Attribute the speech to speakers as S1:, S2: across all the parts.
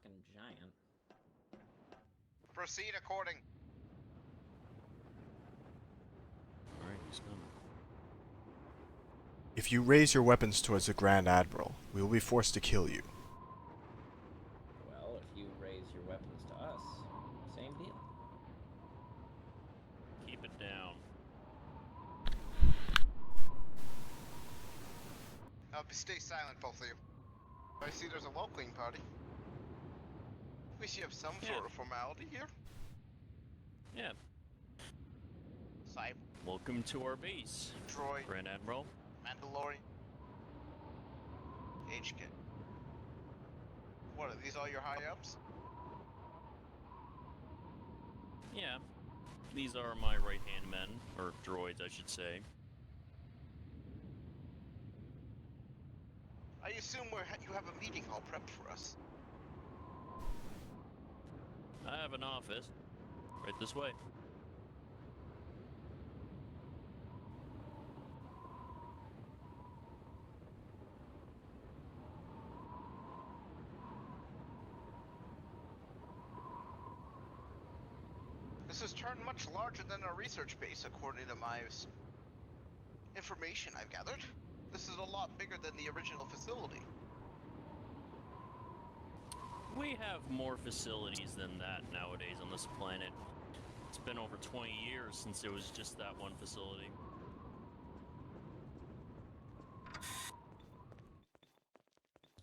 S1: fucking giant.
S2: Proceed according.
S3: Alright, he's coming.
S4: If you raise your weapons towards the Grand Admiral, we will be forced to kill you.
S1: Well, if you raise your weapons to us, same deal.
S3: Keep it down.
S2: Stay silent, both of you. I see there's a welcoming party. We should have some sort of formality here.
S3: Yeah.
S2: Cyber,
S3: Welcome to our base,
S2: droid,
S3: Grand Admiral.
S2: Mandalorian, HK. What, are these all your high-ups?
S3: Yeah. These are my right-hand men, or droids, I should say.
S2: I assume you have a meeting all prepped for us.
S3: I have an office. Right this way.
S2: This has turned much larger than our research base, according to my information I've gathered. This is a lot bigger than the original facility.
S3: We have more facilities than that nowadays on this planet. It's been over 20 years since it was just that one facility.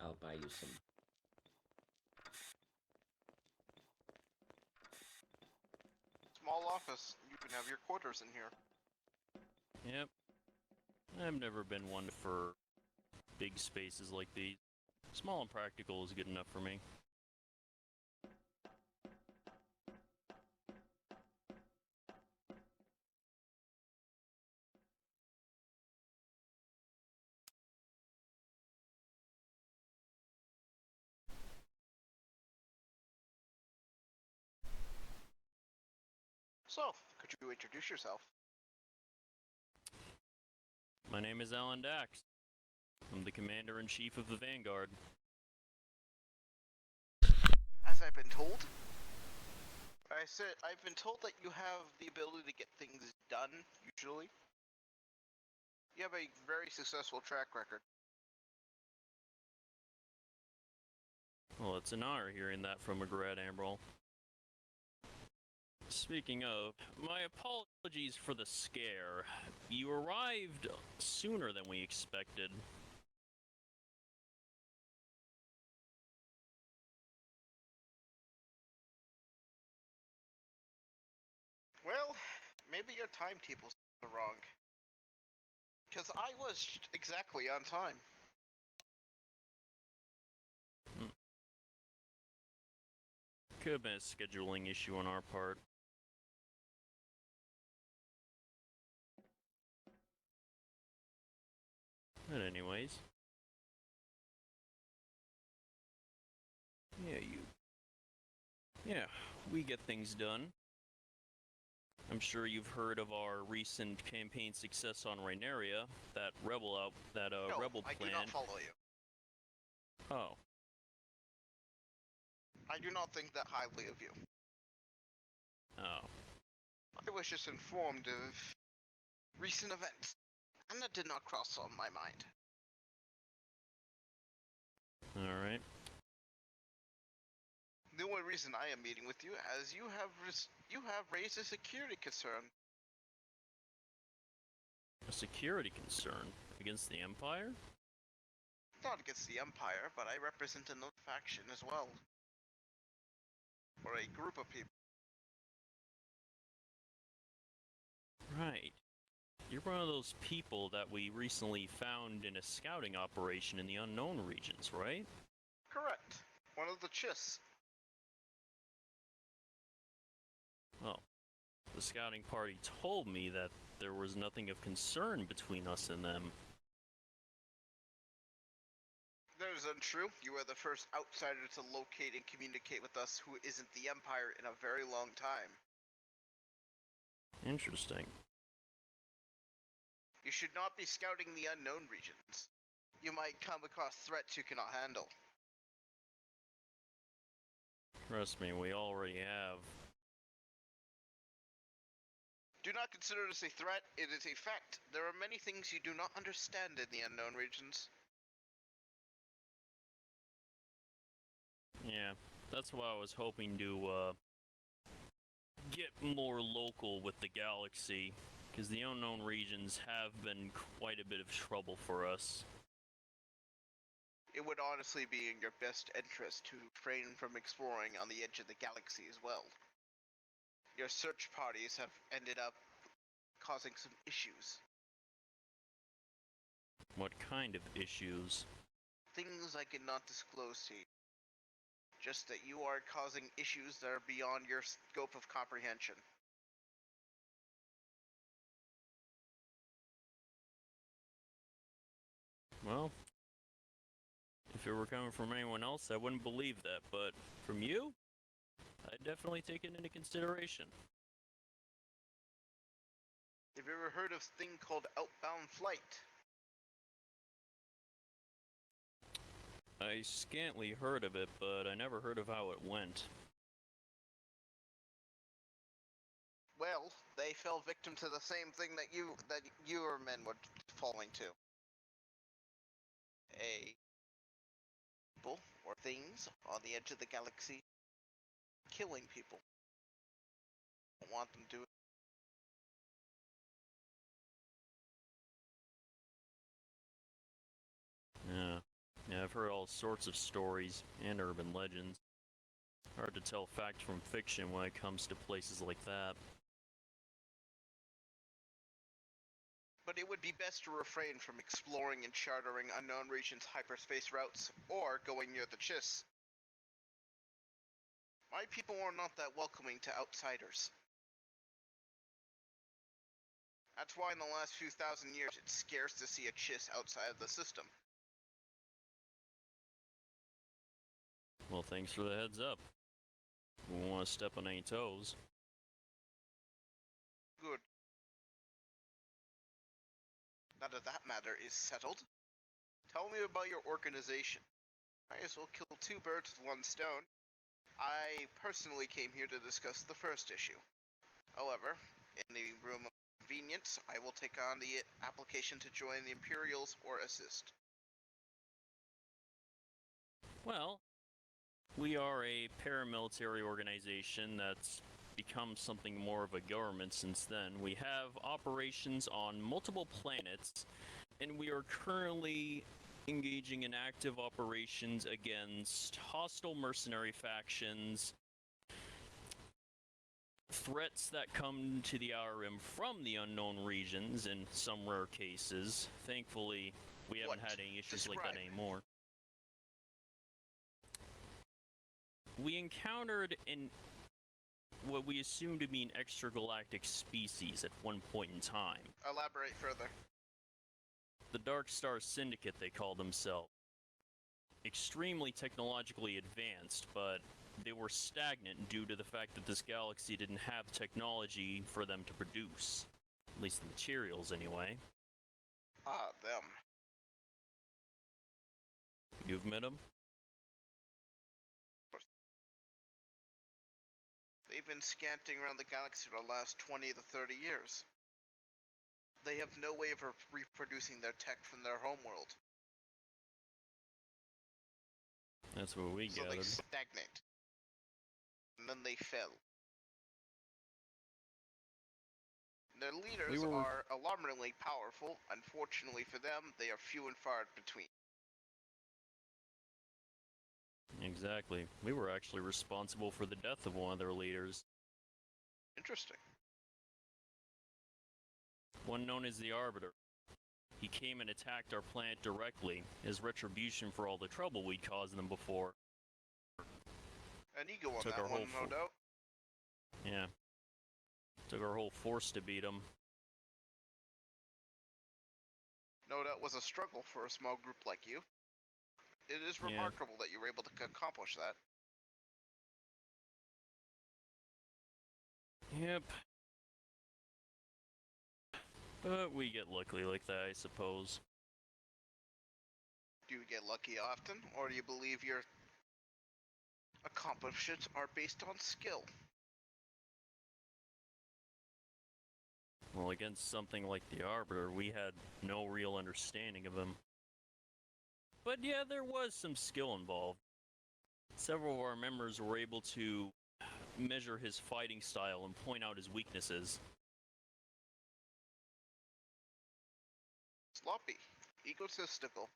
S1: I'll buy you some.
S2: Small office. You can have your quarters in here.
S3: Yep. I've never been one for big spaces like these. Small and practical is good enough for me.
S2: So, could you introduce yourself?
S3: My name is Alan Dax. I'm the Commander-in-Chief of the Vanguard.
S2: As I've been told, I've been told that you have the ability to get things done, usually. You have a very successful track record.
S3: Well, it's an honor hearing that from a Grand Admiral. Speaking of, my apologies for the scare. You arrived sooner than we expected.
S2: Well, maybe your timetable's wrong. Because I was exactly on time.
S3: Could have been a scheduling issue on our part. But anyways. Yeah, we get things done. I'm sure you've heard of our recent campaign success on Rhaenyra, that rebel
S2: No,
S3: rebel
S2: I
S3: plan.
S2: do not follow you.
S3: Oh,
S2: I do not think that highly of you.
S3: oh.
S2: I was just informed of recent events, and that did not cross on my mind.
S3: Alright.
S2: The only reason I am meeting with you, as you have raised a security concern.
S3: A security concern against the Empire?
S2: Not against the Empire, but I represent another faction as well. Or a group of people.
S3: Right. You're one of those people that we recently found in a scouting operation in the unknown regions, right?
S2: Correct. One of the Chiss.
S3: Well, the scouting party told me that there was nothing of concern between us and them.
S2: That is untrue. You are the first outsider to locate and communicate with us who isn't the Empire in a very long time.
S3: Interesting.
S2: You should not be scouting the unknown regions. You might come across threats you cannot handle.
S3: Trust me, we already have.
S2: Do not consider this a threat, it is a fact. There are many things you do not understand in the unknown regions.
S3: Yeah, that's why I was hoping to get more local with the galaxy, because the unknown regions have been quite a bit of trouble for us.
S2: It would honestly be in your best interest to refrain from exploring on the edge of the galaxy as well. Your search parties have ended up causing some issues.
S3: What kind of issues?
S2: Things I cannot disclose to you. Just that you are causing issues that are beyond your scope of comprehension.
S3: Well, if it were coming from anyone else, I wouldn't believe that, but from you, I'd definitely take it into consideration.
S2: Have you ever heard of a thing called outbound flight?
S3: I scantly heard of it, but I never heard of how it went.
S2: Well, they fell victim to the same thing that your men were falling to. People or things on the edge of the galaxy killing people. I don't want them to.
S3: Yeah, I've heard all sorts of stories and urban legends. Hard to tell fact from fiction when it comes to places like that.
S2: But it would be best to refrain from exploring and chartering unknown regions' hyperspace routes, or going near the Chiss. My people are not that welcoming to outsiders. That's why in the last few thousand years it's scarce to see a Chiss outside of the system.
S3: Well, thanks for the heads up. We won't want to step on any toes.
S2: Good. Now that that matter is settled, tell me about your organization. Might as well kill two birds with one stone. I personally came here to discuss the first issue. However, in the room of convenience, I will take on the application to join the Imperials or assist.
S3: Well, we are a paramilitary organization that's become something more of a government since then. We have operations on multiple planets, and we are currently engaging in active operations against hostile mercenary factions, threats that come to the IRM from the unknown regions in some rare cases. Thankfully, we haven't had any issues like that anymore. We encountered what we assume to be an extragalactic species at one point in time.
S2: Elaborate further.
S3: The Dark Star Syndicate, they call themselves. Extremely technologically advanced, but they were stagnant due to the fact that this galaxy didn't have technology for them to produce. At least the materials, anyway.
S2: Ah, them.
S3: You've met them?
S2: They've been scanting around the galaxy for the last 20 to 30 years. They have no way of reproducing their tech from their homeworld.
S3: That's what we
S2: So
S3: gathered.
S2: they stagnate. And then they fell. Their leaders are alarmingly powerful. Unfortunately for them, they are few and far between.
S3: Exactly. We were actually responsible for the death of one of their leaders.
S2: Interesting.
S3: One known as the Arbiter. He came and attacked our planet directly, as retribution for all the trouble we'd caused them before.
S2: An ego on
S3: Took
S2: that
S3: our
S2: one,
S3: whole
S2: no doubt.
S3: Yeah. Took our whole force to beat him.
S2: No doubt was a struggle for a small group like you. It is remarkable that you were able to accomplish that.
S3: Yep. But we get lucky like that, I suppose.
S2: Do you get lucky often, or do you believe your accomplishments are based on skill.
S3: Well, against something like the Arbiter, we had no real understanding of him. But yeah, there was some skill involved. Several of our members were able to measure his fighting style and point out his weaknesses.
S2: Sloppy, egotistical,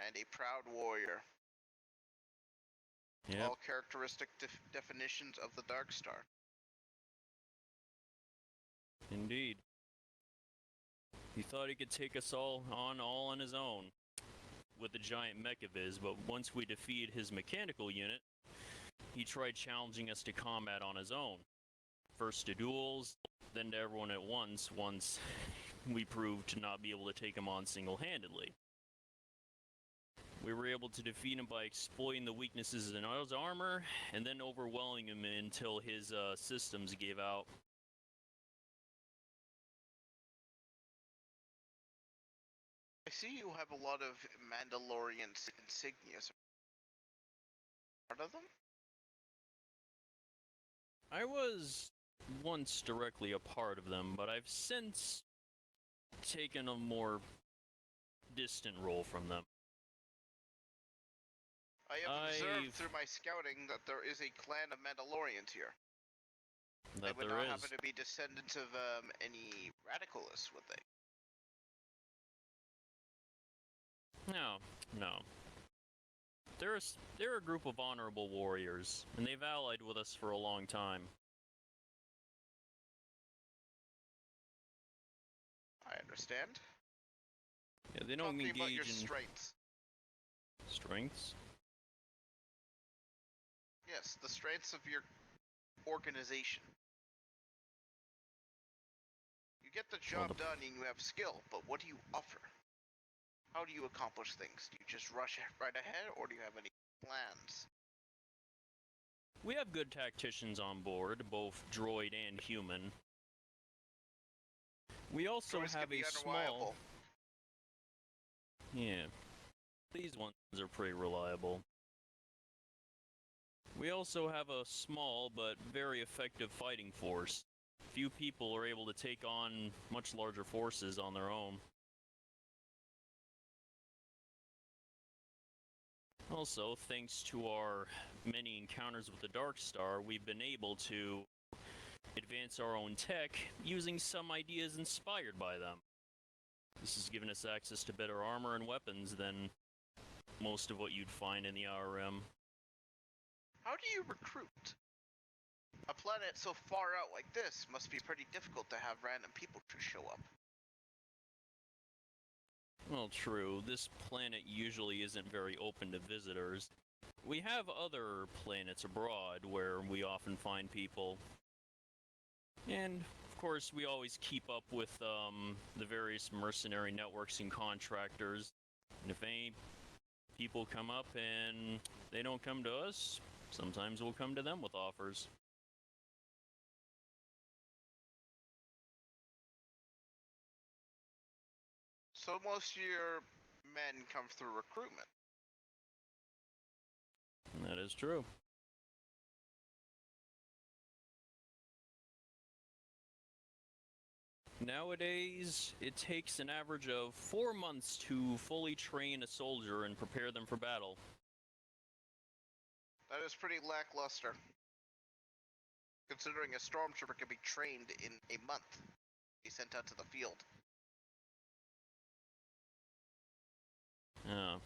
S2: and a proud warrior.
S3: Yeah,
S2: All characteristic definitions of the Dark Star.
S3: indeed. He thought he could take us all on his own with the giant mech of his, but once we defeated his mechanical unit, he tried challenging us to combat on his own. First to duels, then to everyone at once we proved to not be able to take him on single-handedly. We were able to defeat him by exploiting the weaknesses in his armor, and then overwhelming him until his systems gave out.
S2: I see you have a lot of Mandalorian insignias. Part of them?
S3: I was once directly a part of them, but I've since taken a more distant role from them.
S2: I have observed through my scouting that there is a clan of Mandalorians here. They
S3: That
S2: would
S3: there
S2: not
S3: is.
S2: happen to be descendants of any radicalists, would they?
S3: No. They're a group of honorable warriors, and they've allied with us for a long time.
S2: I understand.
S3: Yeah, they don't
S2: Talk to me about
S3: engage
S2: your
S3: in
S2: strengths.
S3: strengths.
S2: Yes, the strengths of your organization. You get the job done and you have skill, but what do you offer? How do you accomplish things? Do you just rush right ahead, or do you have any plans?
S3: We have good tacticians on board, both droid and human. We also
S2: Droids can
S3: have
S2: be
S3: a
S2: unreliable.
S3: small... Yeah. These ones are pretty reliable. We also have a small but very effective fighting force. Few people are able to take on much larger forces on their own. Also, thanks to our many encounters with the Dark Star, we've been able to advance our own tech using some ideas inspired by them. This has given us access to better armor and weapons than most of what you'd find in the IRM.
S2: How do you recruit? A planet so far out like this must be pretty difficult to have random people to show up.
S3: Well, true. This planet usually isn't very open to visitors. We have other planets abroad where we often find people. And, of course, we always keep up with the various mercenary networks and contractors. And if any people come up and they don't come to us, sometimes we'll come to them with offers.
S2: So most of your men come through recruitment.
S3: That is true. Nowadays, it takes an average of 4 months to fully train a soldier and prepare them for battle.
S2: That is pretty lackluster. Considering a stormtrooper can be trained in a month, be sent out to the field.
S3: Well,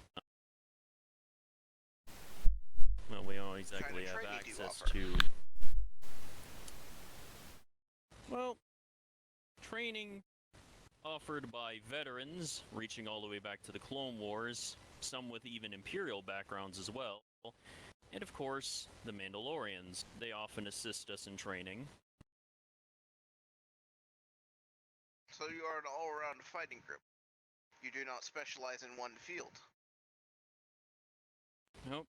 S3: we don't exactly have
S2: training do you
S3: access
S2: offer?
S3: to... Well, training offered by veterans, reaching all the way back to the Clone Wars, some with even Imperial backgrounds as well, and of course, the Mandalorians. They often assist us in training.
S2: So you are an all-around fighting group. You do not specialize in one field.
S3: Nope.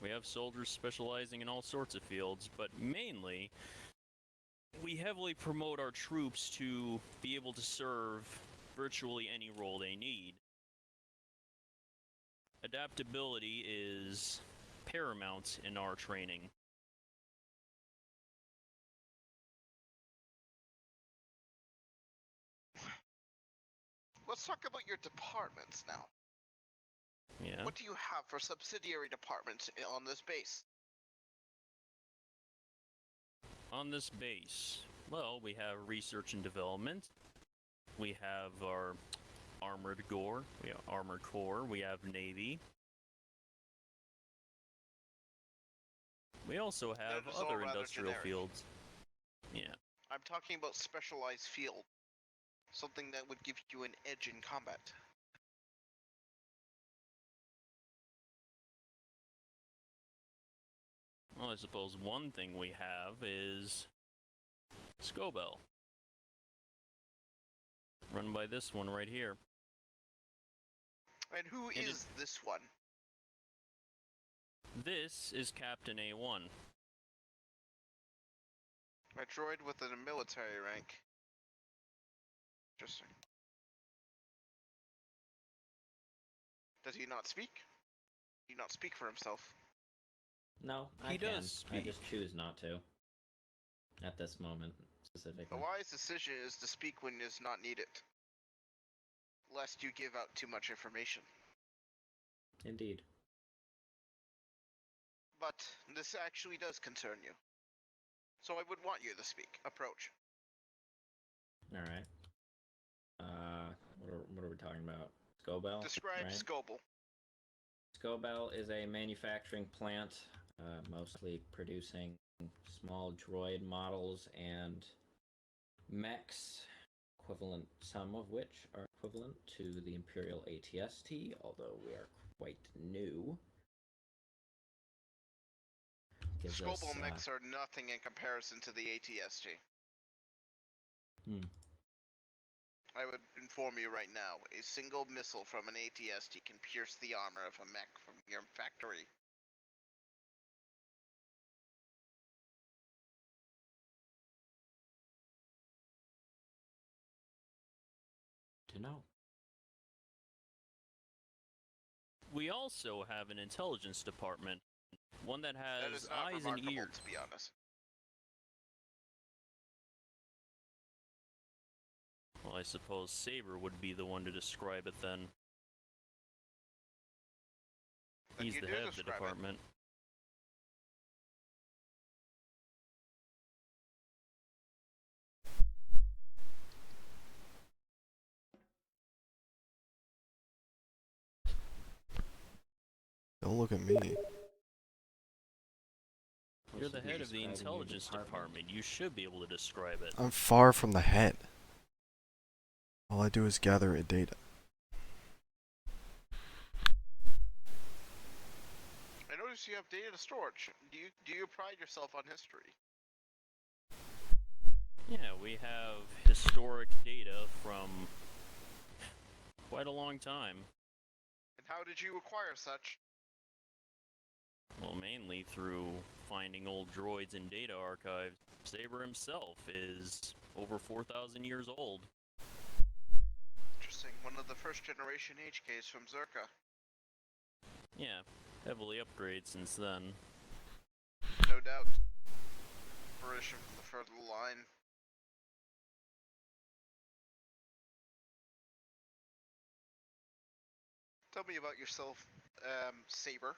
S3: We have soldiers specializing in all sorts of fields, but mainly, we heavily promote our troops to be able to serve virtually any role they need. Adaptability is paramount in our training.
S2: Let's talk about your departments now.
S3: Yeah.
S2: What do you have for subsidiary departments on this base?
S3: On this base, well, we have research and development. We have our armored core. We have Navy. We also have
S2: That is all
S3: other
S2: rather
S3: industrial
S2: generic.
S3: fields. Yeah.
S2: I'm talking about specialized field. Something that would give you an edge in combat.
S3: Well, I suppose one thing we have is Scobell. Run by this one right here.
S2: And who
S3: And
S2: is this one?
S3: This is Captain A1.
S2: A droid with a military rank. Interesting. Does he not speak? Does he not speak for himself?
S1: No, I
S3: He
S1: can.
S3: does
S1: I
S3: speak.
S1: just choose not to. At this moment, specifically.
S2: A wise decision is to speak when it is not needed, lest you give out too much information.
S1: Indeed.
S2: But this actually does concern you. So I would want you to speak. Approach.
S1: Alright. What are we talking about? Scobell?
S2: Describe
S1: right?
S2: Scobell.
S1: Scobell is a manufacturing plant, mostly producing small droid models and mechs, some of which are equivalent to the Imperial ATST, although we are quite new. Gives us,
S2: Scobell mechs are nothing in comparison to the ATST.
S1: Hmm.
S2: I would inform you right now, a single missile from an ATST can pierce the armor of a mech from your factory.
S1: To know.
S3: We also have an intelligence department, one that
S2: That
S3: has
S2: is not
S3: eyes and
S2: remarkable,
S3: ears.
S2: to be honest.
S3: Well, I suppose Saber would be the one to describe it then.
S2: Then
S3: He's
S2: you
S3: the
S2: do
S3: head of the
S2: describe it.
S3: department.
S4: Don't look at me.
S3: You're the head of the
S1: Describing your
S3: intelligence department. You should be able to describe it.
S4: I'm far from the head. All I do is gather data.
S2: I notice you have data storage. Do you pride yourself on history?
S3: Yeah, we have historic data from quite a long time.
S2: And how did you acquire such?
S3: Well, mainly through finding old droids in data archives. Saber himself is over 4,000 years old.
S2: Interesting. One of the first generation HKs from Zerka.
S3: Yeah, heavily upgraded since then.
S2: No doubt. Inspiration from the further line. Tell me about yourself, Saber.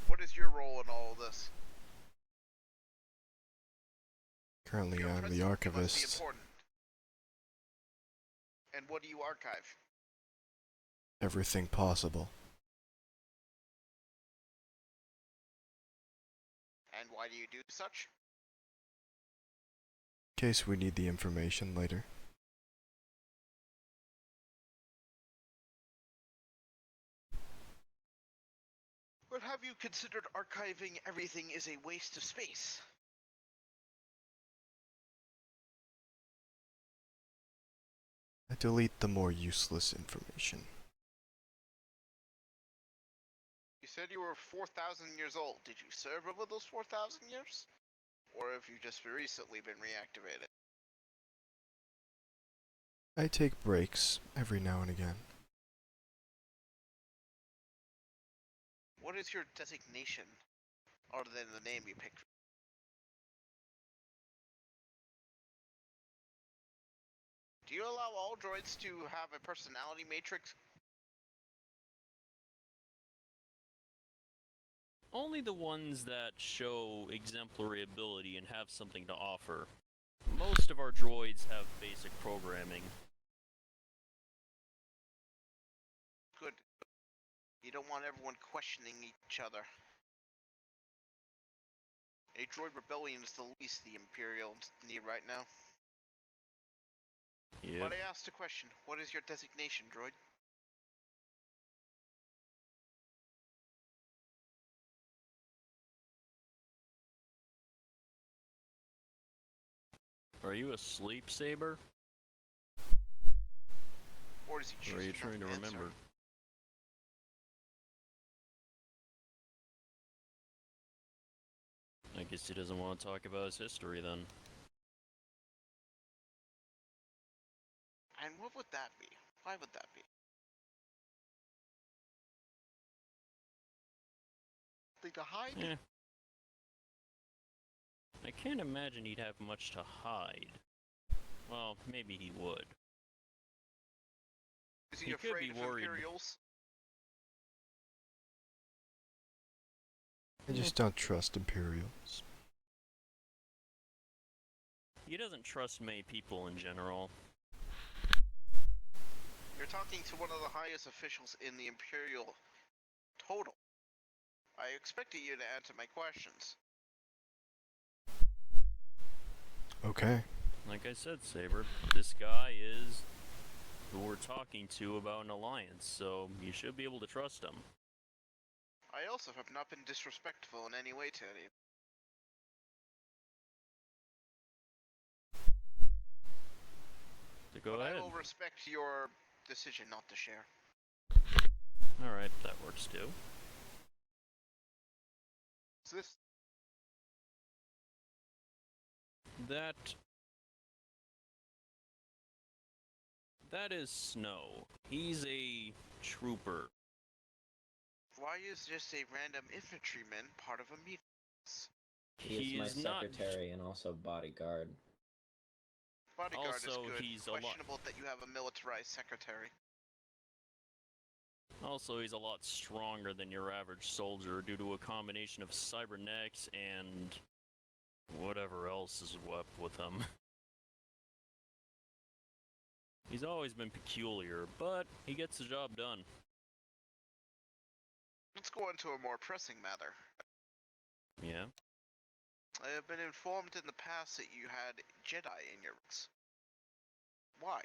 S2: What is your role in all of this?
S4: Currently,
S2: Your
S4: I'm the
S2: presence must be
S4: archivist.
S2: important. And what do you archive?
S4: Everything possible.
S2: And why do you do such?
S4: In case we need the information later.
S2: But have you considered archiving everything is a waste of space?
S4: I delete the more useless information.
S2: You said you were 4,000 years old. Did you serve over those 4,000 years? Or have you just recently been reactivated?
S4: I take breaks every now and again.
S2: What is your designation, other than the name you picked? Do you allow all droids to have a personality matrix?
S3: Only the ones that show exemplary ability and have something to offer. Most of our droids have basic programming.
S2: Good. You don't want everyone questioning each other. A droid rebellion is the least the Imperials need right now.
S3: Yeah.
S2: But I asked a question. What is your designation, droid?
S3: Are you asleep, Saber?
S2: Or does he choose
S3: Or are you
S2: not
S3: trying to
S2: answer?
S3: remember? I guess he doesn't want to talk about his history then.
S2: And what would that be? Why would that be? Something to hide?
S3: Eh. I can't imagine he'd have much to hide. Well, maybe he would.
S2: Is he
S3: He could
S2: afraid
S3: be
S2: of
S3: worried.
S2: Imperials?
S4: I just don't trust Imperials.
S3: He doesn't trust many people in general.
S2: You're talking to one of the highest officials in the Imperial total. I expected you to answer my questions.
S4: Okay.
S3: Like I said, Saber, this guy is who we're talking to about an alliance, so you should be able to trust him.
S2: I also have not been disrespectful in any way to any.
S3: So go
S2: But
S3: ahead.
S2: I will respect your decision not to share.
S3: Alright, that works too.
S2: Is this?
S3: That is Snow. He's a trooper.
S2: Why is just a random infantryman part of a meeting?
S1: He is my
S3: is not.
S1: secretary and also bodyguard.
S2: Bodyguard
S3: Also,
S2: is good.
S3: he's a lot-
S2: Questionable that you have a militarized secretary.
S3: Also, he's a lot stronger than your average soldier due to a combination of cybernetics and whatever else is up with him. He's always been peculiar, but he gets the job done.
S2: Let's go on to a more pressing matter.
S3: Yeah?
S2: I have been informed in the past that you had Jedi in your ranks. Why?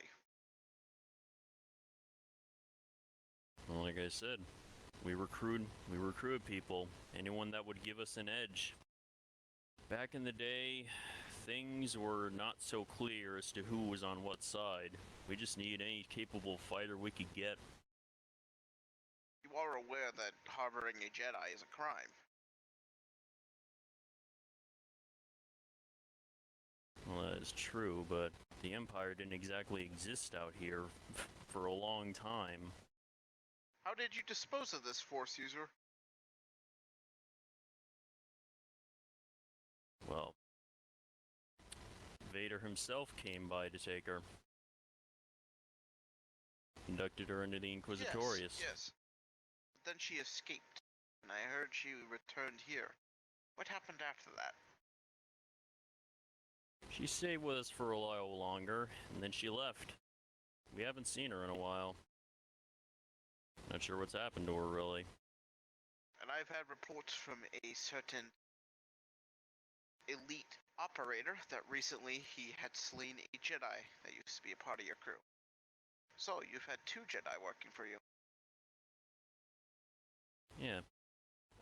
S3: Well, like I said, we recruit people, anyone that would give us an edge. Back in the day, things were not so clear as to who was on what side. We just needed any capable fighter we could get.
S2: You are aware that harboring a Jedi is a crime.
S3: Well, that is true, but the Empire didn't exactly exist out here for a long time.
S2: How did you dispose of this Force user?
S3: Well, Vader himself came by to take her. Conducted her into the Inquisitorius.
S2: Yes. But then she escaped, and I heard she returned here. What happened after that?
S3: She stayed with us for a while longer, and then she left. We haven't seen her in a while. Not sure what's happened to her, really.
S2: And I've had reports from a certain elite operator that recently he had slain a Jedi that used to be a part of your crew. So, you've had 2 Jedi working for you.
S3: Yeah.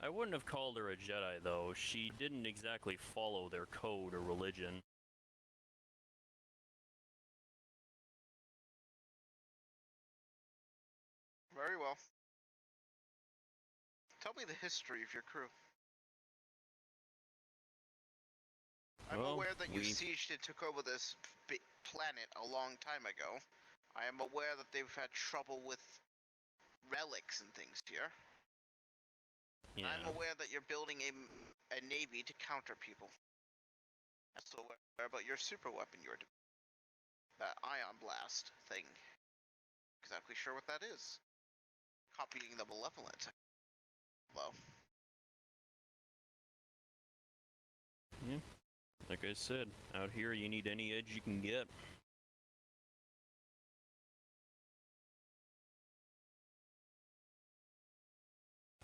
S3: I wouldn't have called her a Jedi, though. She didn't exactly follow their code or religion.
S2: Very well. Tell me the history of your crew. I'm
S3: Well,
S2: aware that you
S3: we-
S2: sieged and took over this planet a long time ago. I am aware that they've had trouble with relics and things here.
S3: Yeah.
S2: I'm aware that you're building a navy to counter people. I'm also aware about your super weapon you're doing. That ion blast thing. Exactly sure what that is. Copying the malevolent. Well,
S3: Yeah. Like I said, out here you need any edge you can get.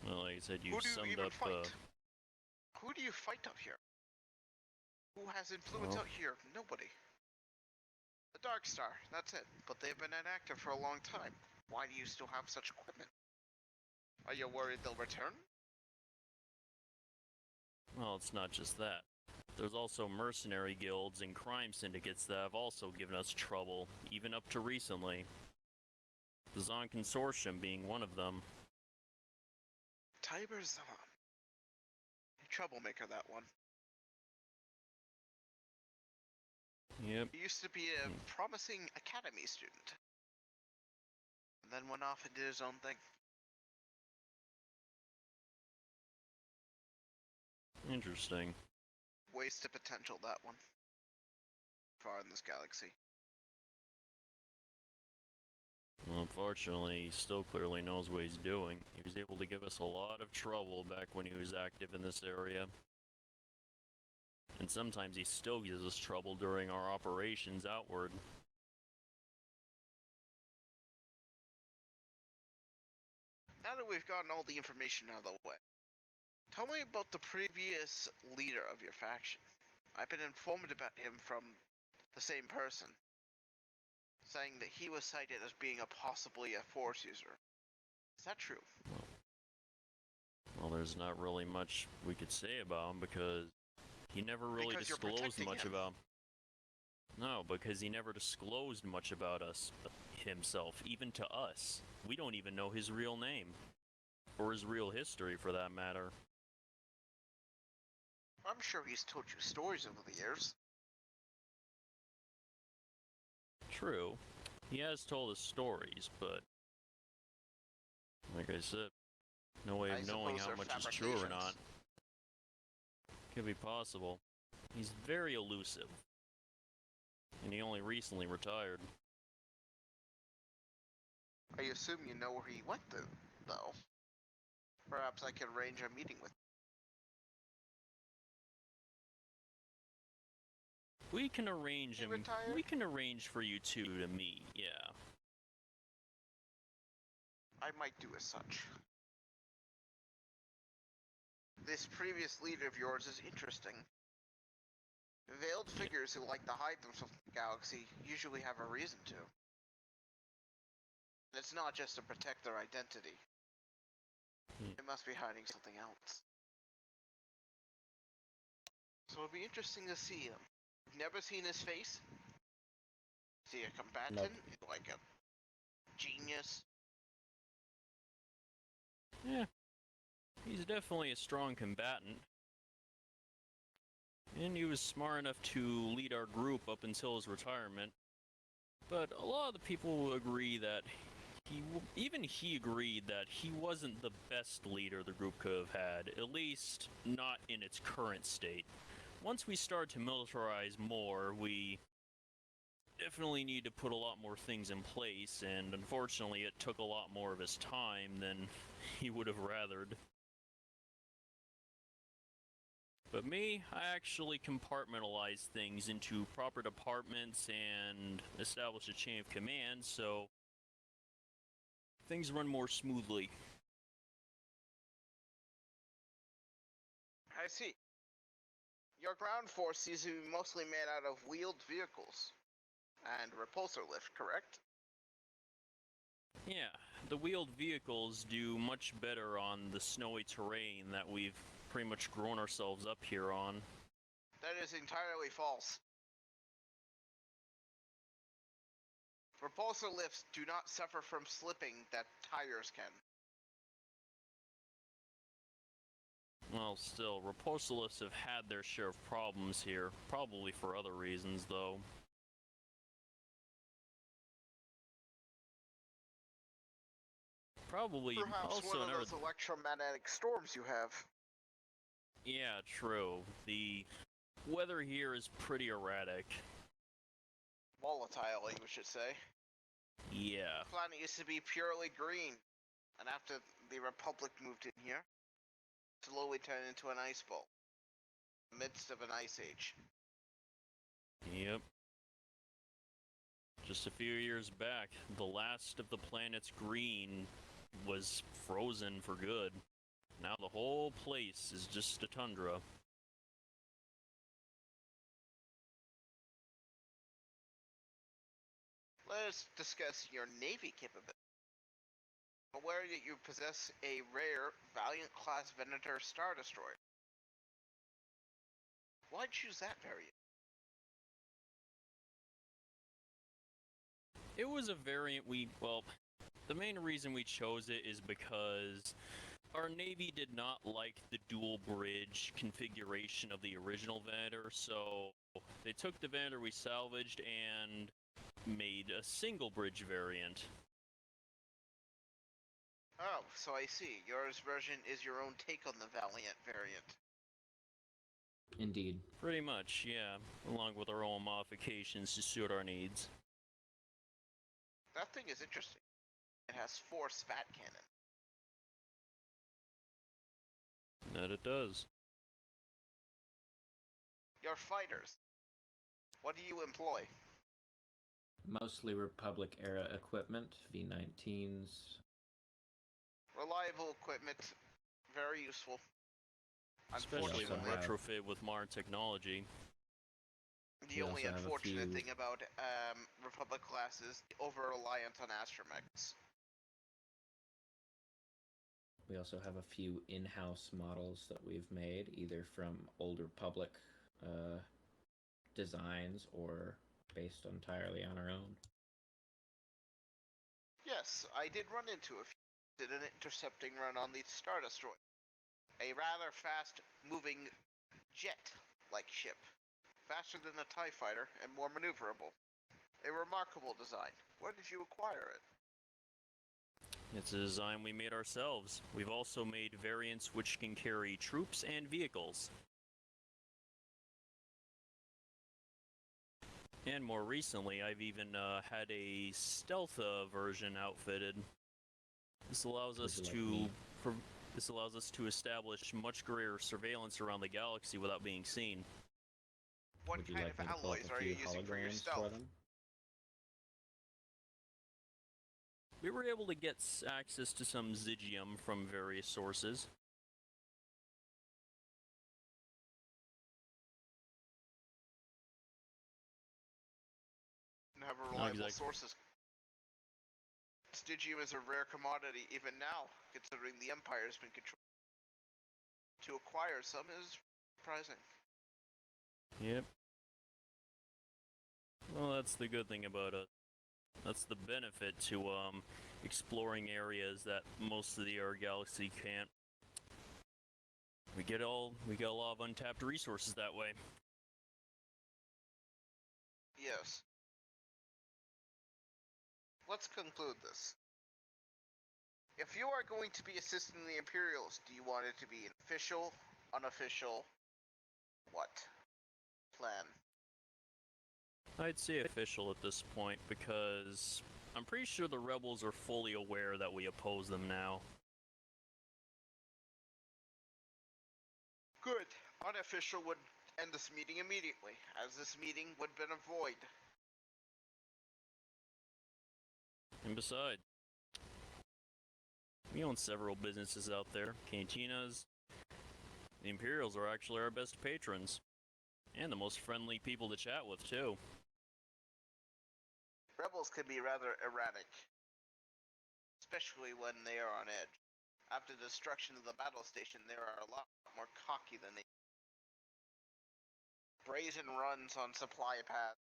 S3: Well, like I said,
S2: who
S3: you've
S2: do you
S3: summed
S2: even
S3: up.
S2: fight? Who do you fight out here? Who has influence
S3: Well-
S2: out here? Nobody. The Dark Star, that's it. But they've been inactive for a long time. Why do you still have such equipment? Are you worried they'll return?
S3: Well, it's not just that. There's also mercenary guilds and crime syndicates that have also given us trouble, even up to recently. The Zon Consortium being one of them.
S2: Tiber Zahn. Troublemaker, that one.
S3: Yep.
S2: He used to be a promising academy student. And then went off and did his own thing.
S3: Interesting.
S2: Wasted potential, that one. Far in this galaxy.
S3: Well, unfortunately, he still clearly knows what he's doing. He was able to give us a lot of trouble back when he was active in this area. And sometimes he still gives us trouble during our operations outward.
S2: Now that we've gotten all the information out of the way, tell me about the previous leader of your faction. I've been informed about him from the same person, saying that he was cited as being possibly a Force user. Is that true?
S3: Well, there's not really much we could say about him because he never really
S2: Because you're
S3: disclosed
S2: protecting
S3: much
S2: him.
S3: about. No, because he never disclosed much about us himself, even to us. We don't even know his real name. Or his real history, for that matter.
S2: I'm sure he's told you stories over the years.
S3: True. He has told us stories, but like I said, no way
S2: I
S3: of knowing
S2: suppose
S3: how
S2: they're
S3: much is true or
S2: fabrications.
S3: not. Could be possible. He's very elusive. And he only recently retired.
S2: I assume you know where he went to, though. Perhaps I can arrange a meeting with him.
S3: We can arrange
S2: He
S3: him.
S2: retired?
S3: We can arrange for you two to meet, yeah.
S2: I might do as such. This previous leader of yours is interesting. Veiled figures who like to hide themselves in the galaxy usually have a reason to. It's not just to protect their identity. They must be hiding something else. So it'll be interesting to see him. You've never seen his face? Is he a combatant? Like a genius?
S3: Yeah. He's definitely a strong combatant. And he was smart enough to lead our group up until his retirement. But a lot of the people agree that even he agreed that he wasn't the best leader the group could have had, at least not in its current state. Once we start to militarize more, we definitely need to put a lot more things in place, and unfortunately it took a lot more of his time than he would have rathered. But me, I actually compartmentalize things into proper departments and establish a chain of command, so things run more smoothly.
S2: I see. Your ground force seems to be mostly made out of wheeled vehicles. And repulsor lift, correct?
S3: Yeah, the wheeled vehicles do much better on the snowy terrain that we've pretty much grown ourselves up here on.
S2: That is entirely false. Repulsor lifts do not suffer from slipping that tires can.
S3: Well, still, repulsor lifts have had their share of problems here, probably for other reasons, though. Probably
S2: Perhaps
S3: also
S2: one of
S3: another.
S2: those electromagnetic storms you have.
S3: Yeah, true. The weather here is pretty erratic.
S2: Volatile, you should say.
S3: Yeah.
S2: The planet used to be purely green, and after the Republic moved in here, slowly turned into an ice bowl. Midst of an ice age.
S3: Yep. Just a few years back, the last of the planet's green was frozen for good. Now the whole place is just a tundra.
S2: Let's discuss your Navy capability. I'm aware that you possess a rare Valiant-class Venator Star Destroyer. Why choose that variant?
S3: It was a variant the main reason we chose it is because our Navy did not like the dual bridge configuration of the original Venator, so they took the Venator we salvaged and made a single bridge variant.
S2: Oh, so I see. Yours version is your own take on the Valiant variant.
S1: Indeed.
S3: Pretty much, yeah, along with our own modifications to suit our needs.
S2: That thing is interesting. It has 4 spat cannon.
S3: That it does.
S2: Your fighters. What do you employ?
S1: Mostly Republic era equipment, V19s.
S2: Reliable equipment. Very useful.
S3: Especially when
S1: also have-
S3: retrofit with modern technology.
S2: The
S1: We
S2: only
S1: also have a
S2: unfortunate
S1: few-
S2: thing about Republic class is over-reliant on astromechs.
S1: We also have a few in-house models that we've made, either from old Republic designs or based entirely on our own.
S2: Yes, I did run into a few. Did an intercepting run on the Star Destroyer. A rather fast-moving jet-like ship. Faster than a TIE fighter and more maneuverable. A remarkable design. Where did you acquire it?
S3: It's a design we made ourselves. We've also made variants which can carry troops and vehicles. And more recently, I've even had a stealth version outfitted. This allows
S1: Would
S3: us
S1: you like
S3: to
S1: me?
S3: this allows us to establish much greater surveillance around the galaxy without being seen.
S2: What
S1: Would you
S2: kind
S1: like
S2: of
S1: me to pull up
S2: alloys
S1: a
S2: are you
S1: few
S2: using for your
S1: holograms
S2: stealth?
S1: them?
S3: We were able to get access to some Zygium from various sources.
S2: And have reliable
S3: exactly.
S2: sources. Stygium is a rare commodity even now, considering the Empire has been controlled. To acquire some is surprising.
S3: Yep. Well, that's the good thing about it. That's the benefit to exploring areas that most of our galaxy can't. We get a lot of untapped resources that way.
S2: Yes. Let's conclude this. If you are going to be assisting the Imperials, do you want it to be an official, unofficial, what? Plan?
S3: I'd say official at this point because I'm pretty sure the rebels are fully aware that we oppose them now.
S2: Good. Unofficial would end this meeting immediately, as this meeting would have been a void.
S3: And besides, we own several businesses out there, cantinas. The Imperials are actually our best patrons. And the most friendly people to chat with, too.
S2: Rebels can be rather erratic, especially when they are on edge. After the destruction of the battle station, they are a lot more cocky than they. Brazen runs on supply paths,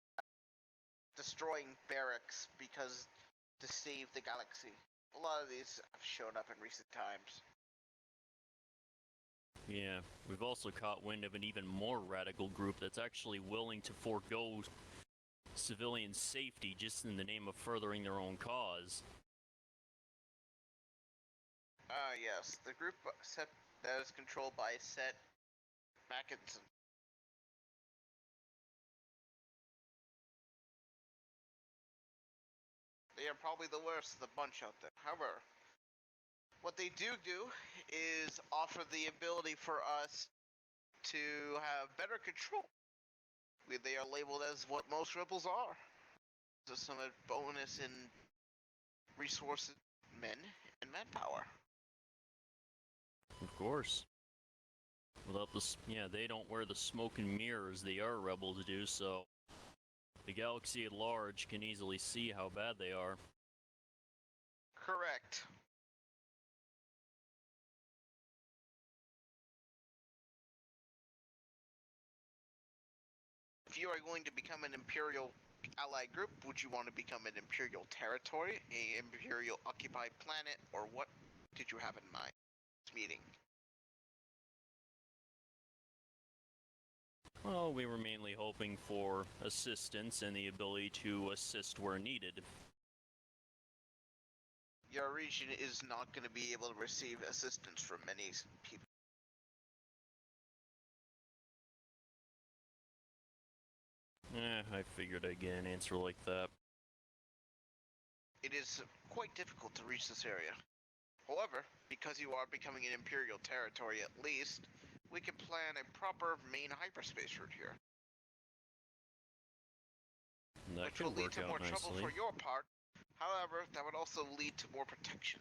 S2: destroying barracks because to save the galaxy. A lot of these have shown up in recent times.
S3: Yeah, we've also caught wind of an even more radical group that's actually willing to forego civilian safety just in the name of furthering their own cause.
S2: Yes, the group set that is controlled by Set Mackinson. They are probably the worst of the bunch out there. However, what they do is offer the ability for us to have better control. They are labeled as what most rebels are. There's some bonus in resources, men, and manpower.
S3: Of course. Without the they don't wear the smoke and mirrors the other rebels do, so the galaxy at large can easily see how bad they are.
S2: Correct. If you are going to become an Imperial allied group, would you want to become an Imperial territory, an Imperial occupied planet, or what did you have in mind this meeting?
S3: Well, we were mainly hoping for assistance and the ability to assist where needed.
S2: Your region is not going to be able to receive assistance from many people.
S3: I figured I'd get an answer like that.
S2: It is quite difficult to reach this area. However, because you are becoming an Imperial territory at least, we can plan a proper main hyperspace route here.
S3: That
S2: which
S3: could
S2: will lead
S3: work
S2: to
S3: out
S2: more trouble
S3: nicely.
S2: for your part. However, that would also lead to more protection.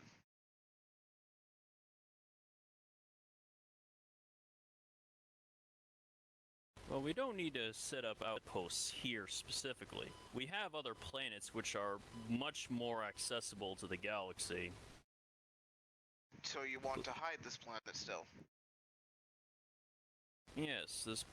S3: Well, we don't need to set up outposts here specifically. We have other planets which are much more accessible to the galaxy.
S2: So you want to hide this planet still?
S3: Yes, this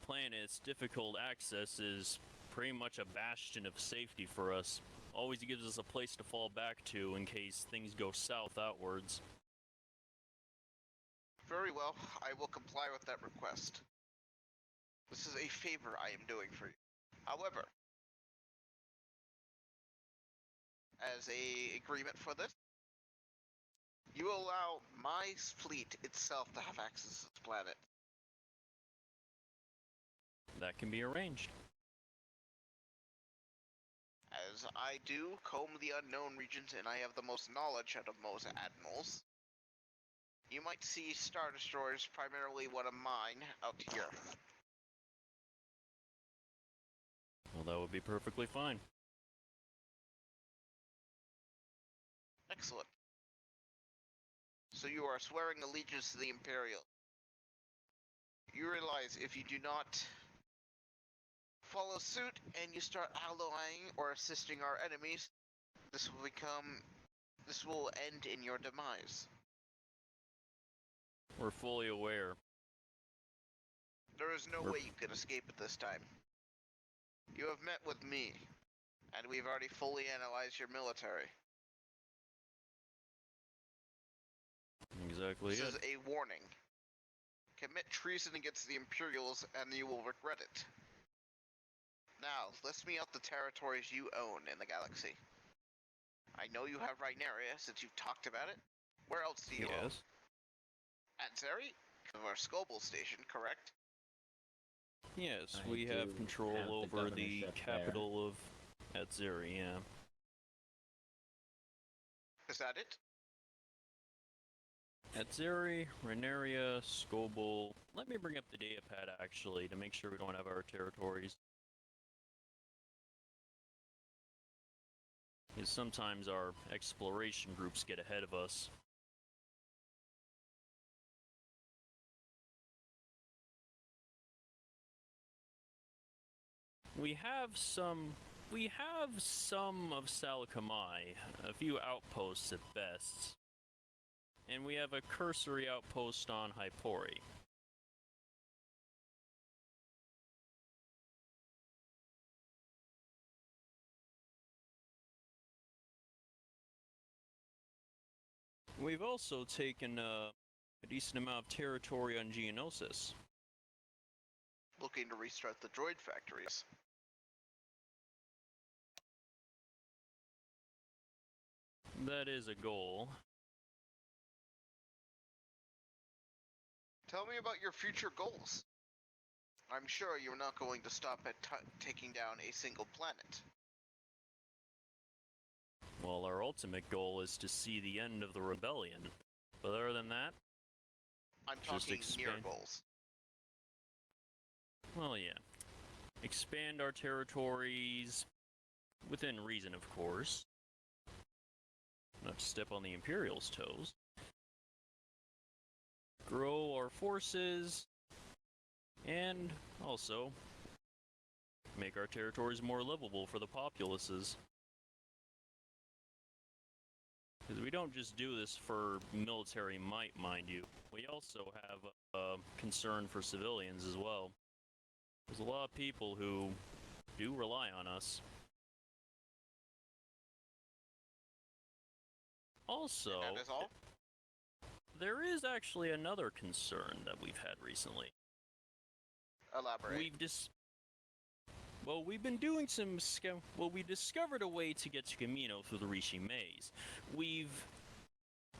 S3: planet's difficult access is pretty much a bastion of safety for us. Always gives us a place to fall back to in case things go south outwards.
S2: Very well, I will comply with that request. This is a favor I am doing for you. However, as a agreement for this, you allow my fleet itself to have access to this planet.
S3: That can be arranged.
S2: As I do comb the unknown regions and I have the most knowledge out of most admirals, you might see Star Destroyers, primarily one of mine, out here.
S3: Well, that would be perfectly fine.
S2: Excellent. So you are swearing allegiance to the Imperial. You realize if you do not follow suit and you start allying or assisting our enemies, this will end in your demise.
S3: We're fully aware.
S2: There is no way you can escape it this time. You have met with me, and we've already fully analyzed your military.
S3: Exactly.
S2: This is a warning. Commit treason against the Imperials, and you will regret it. Now, list me out the territories you own in the galaxy. I know you have Rhynaria, since you've talked about it. Where else do you own?
S3: Yes.
S2: At Zeri? Our Scobel station, correct?
S3: Yes,
S1: I
S3: we have
S1: do
S3: control
S1: have the
S3: over the
S1: governorship
S3: capital of Atzeri, yeah.
S2: Is that it?
S3: Atzeri, Rhynaria, Scobel. Let me bring up the data pad actually to make sure we don't have our territories. Because sometimes our exploration groups get ahead of us. We have some of Salakamai, a few outposts at best. And we have a cursory outpost on Hypori. We've also taken a decent amount of territory on Geonosis.
S2: Looking to restart the droid factories.
S3: That is a goal.
S2: Tell me about your future goals. I'm sure you're not going to stop at taking down a single planet.
S3: Well, our ultimate goal is to see the end of the rebellion. But other than that,
S2: I'm
S3: Just
S2: talking near
S3: expand-
S2: goals.
S3: well, yeah. Expand our territories within reason, of course. Not to step on the Imperial's toes. Grow our forces, and also make our territories more livable for the populaces. Because we don't just do this for military might, mind you. We also have a concern for civilians as well. There's a lot of people who do rely on us. Also,
S2: And that is all?
S3: there is actually another concern that we've had recently.
S2: Elaborate.
S3: We've been doing some we discovered a way to get to Camino through the Rishi Maze.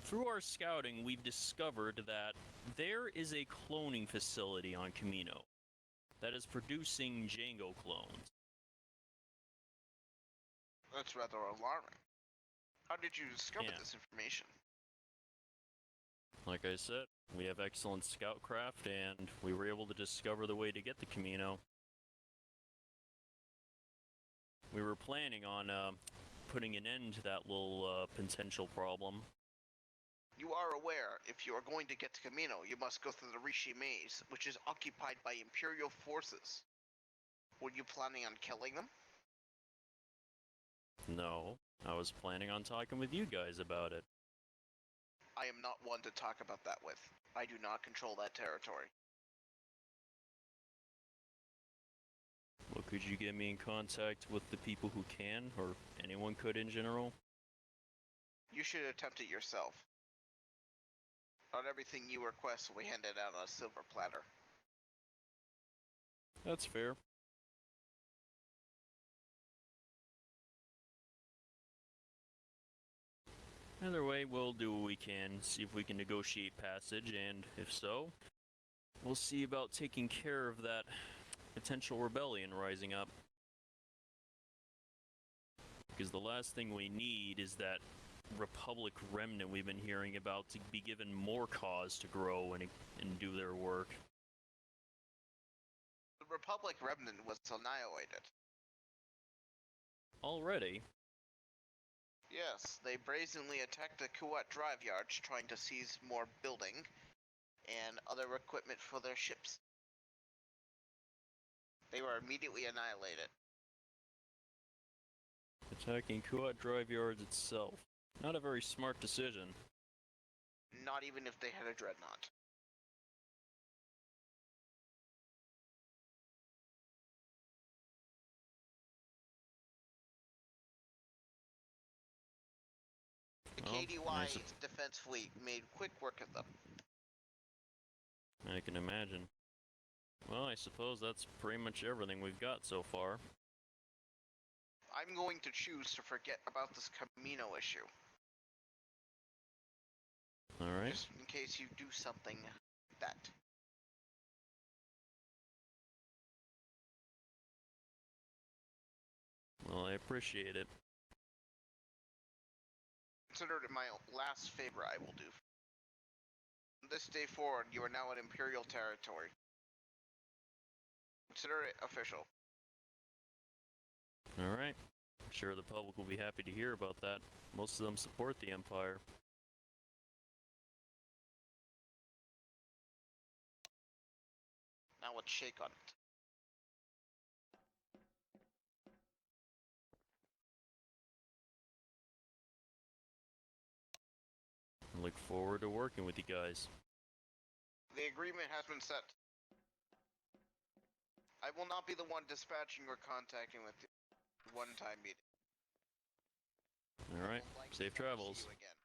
S3: Through our scouting, we've discovered that there is a cloning facility on Camino that is producing Django clones.
S2: That's rather alarming. How did you discover
S3: Yeah.
S2: this information?
S3: Like I said, we have excellent scoutcraft, and we were able to discover the way to get to Camino. We were planning on putting an end to that little potential problem.
S2: You are aware, if you are going to get to Camino, you must go through the Rishi Maze, which is occupied by Imperial forces. Were you planning on killing them?
S3: No, I was planning on talking with you guys about it.
S2: I am not one to talk about that with. I do not control that territory.
S3: Well, could you get me in contact with the people who can, or anyone could in general?
S2: You should attempt it yourself. Not everything you request will be handed out on a silver platter.
S3: That's fair. Either way, we'll do what we can, see if we can negotiate passage, and if so, we'll see about taking care of that potential rebellion rising up. Because the last thing we need is that Republic remnant we've been hearing about to be given more cause to grow and do their work.
S2: The Republic Remnant was annihilated.
S3: Already?
S2: Yes, they brazenly attacked the Kuat drive yards trying to seize more building and other equipment for their ships. They were immediately annihilated.
S3: Attacking Kuat drive yards itself. Not a very smart decision.
S2: Not even if they had a dreadnought. The
S3: Well,
S2: KDY
S3: I sup-
S2: defense fleet made quick work of them.
S3: I can imagine. Well, I suppose that's pretty much everything we've got so far.
S2: I'm going to choose to forget about this Camino issue,
S3: Alright.
S2: just in case you do something that.
S3: Well, I appreciate it.
S2: Consider it my last favor I will do. From this day forward, you are now in Imperial territory. Consider it official.
S3: Alright. I'm sure the public will be happy to hear about that. Most of them support the Empire.
S2: Now let's shake on it.
S3: I look forward to working with you guys.
S2: The agreement has been set. I will not be the one dispatching or contacting with you. One-time meeting.
S3: Alright.
S2: I will likely
S3: Safe
S2: never see
S3: travels.
S2: you again.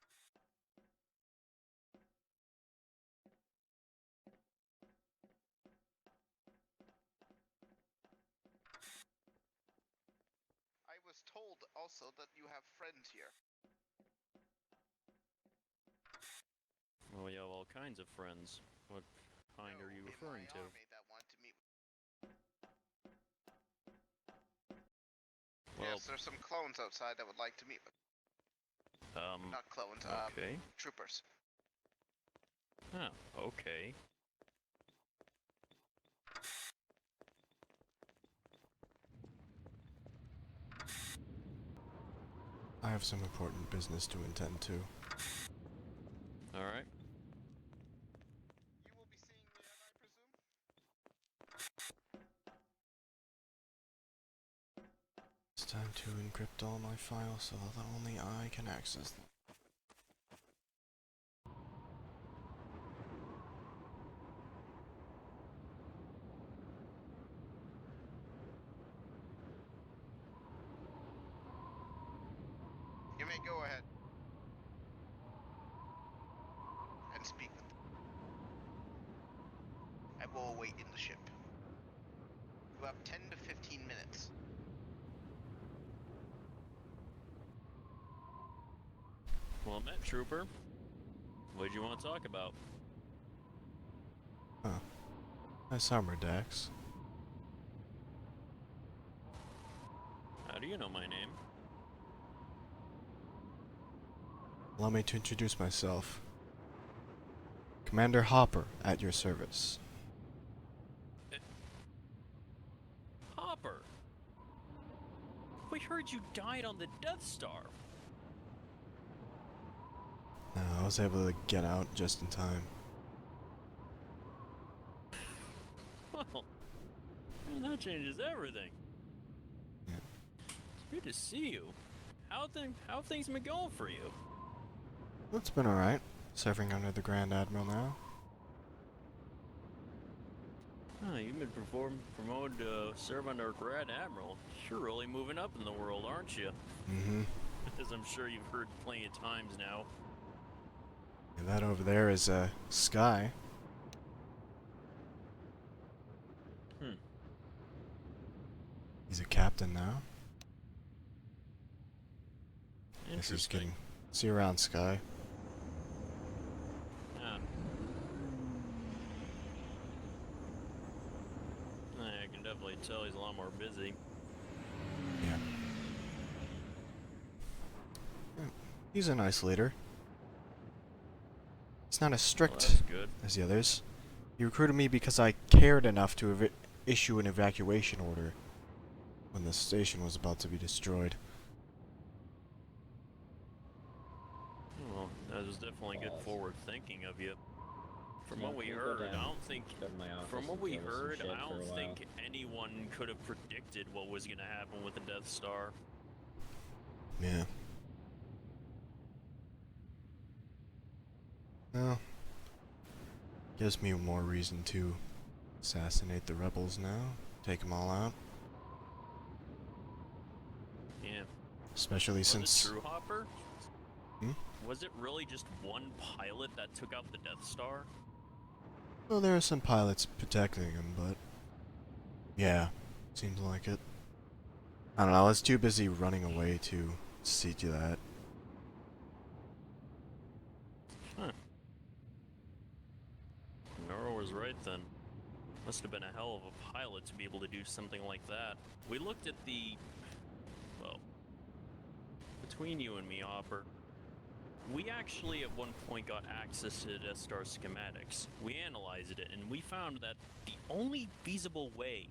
S2: I was told also that you have friends here.
S3: Well, we have all kinds of friends. What referring
S2: my
S3: to?
S2: army that wanted to meet.
S3: Well,
S2: Yes, there's some clones outside that would like to meet with. Not clones,
S3: okay.
S2: troopers.
S3: Oh, okay.
S4: I have some important business to attend to.
S3: Alright.
S2: You will be seeing me, I presume?
S4: It's time to encrypt all my files so that only I can access them.
S2: You may go ahead. And speak with them. I will await in the ship. You have 10 to 15 minutes.
S3: Well met, Trooper. What do you want to talk about?
S4: Huh. Nice armor, Dax.
S3: How do you know my name?
S4: Allow me to introduce myself. Commander Hopper, at your service.
S3: Hopper! We heard you died on the Death Star.
S4: No, I was able to get out just in time.
S3: Well, man, that changes everything.
S4: Yeah.
S3: It's good to see you. How have things been going for you?
S4: It's been alright. Serving under the Grand Admiral now.
S3: Oh, you've been promoted to serve under a Grand Admiral. You're really moving up in the world, aren't you?
S4: Mm-hmm.
S3: As I'm sure you've heard plenty of times now.
S4: And that over there is, Sky. He's a captain now. Guess he's getting... See you around, Sky.
S3: Yeah. I can definitely tell he's a lot more busy.
S4: Yeah. He's a nice leader. He's not as
S3: Well,
S4: strict
S3: that's good.
S4: as the others. He recruited me because I cared enough to issue an evacuation order when the station was about to be destroyed.
S3: Well, that was definitely good
S1: Pause.
S3: forward thinking of you. From
S1: Yeah,
S3: what we
S1: can we go
S3: heard,
S1: down?
S3: I don't think.
S1: Go to my office
S3: From what
S1: and
S3: we
S1: deal with some
S3: heard,
S1: shit
S3: I
S1: for a
S3: don't
S1: while.
S3: think anyone could have predicted what was gonna happen with the Death Star.
S4: Yeah. Well, gives me more reason to assassinate the rebels now. Take them all out.
S3: Yeah.
S4: Especially
S3: Was
S4: since...
S3: it true, Hopper?
S4: Hmm?
S3: Was it really just one pilot that took out the Death Star?
S4: Well, there are some pilots protecting him, but... Yeah, seems like it. I don't know, I was too busy running away to see to that.
S3: Huh. Nora was right then. Must have been a hell of a pilot to be able to do something like that. We looked at the... Well... Between you and me, Hopper, we actually at one point got access to the Death Star schematics. We analyzed it, and we found that the only feasible way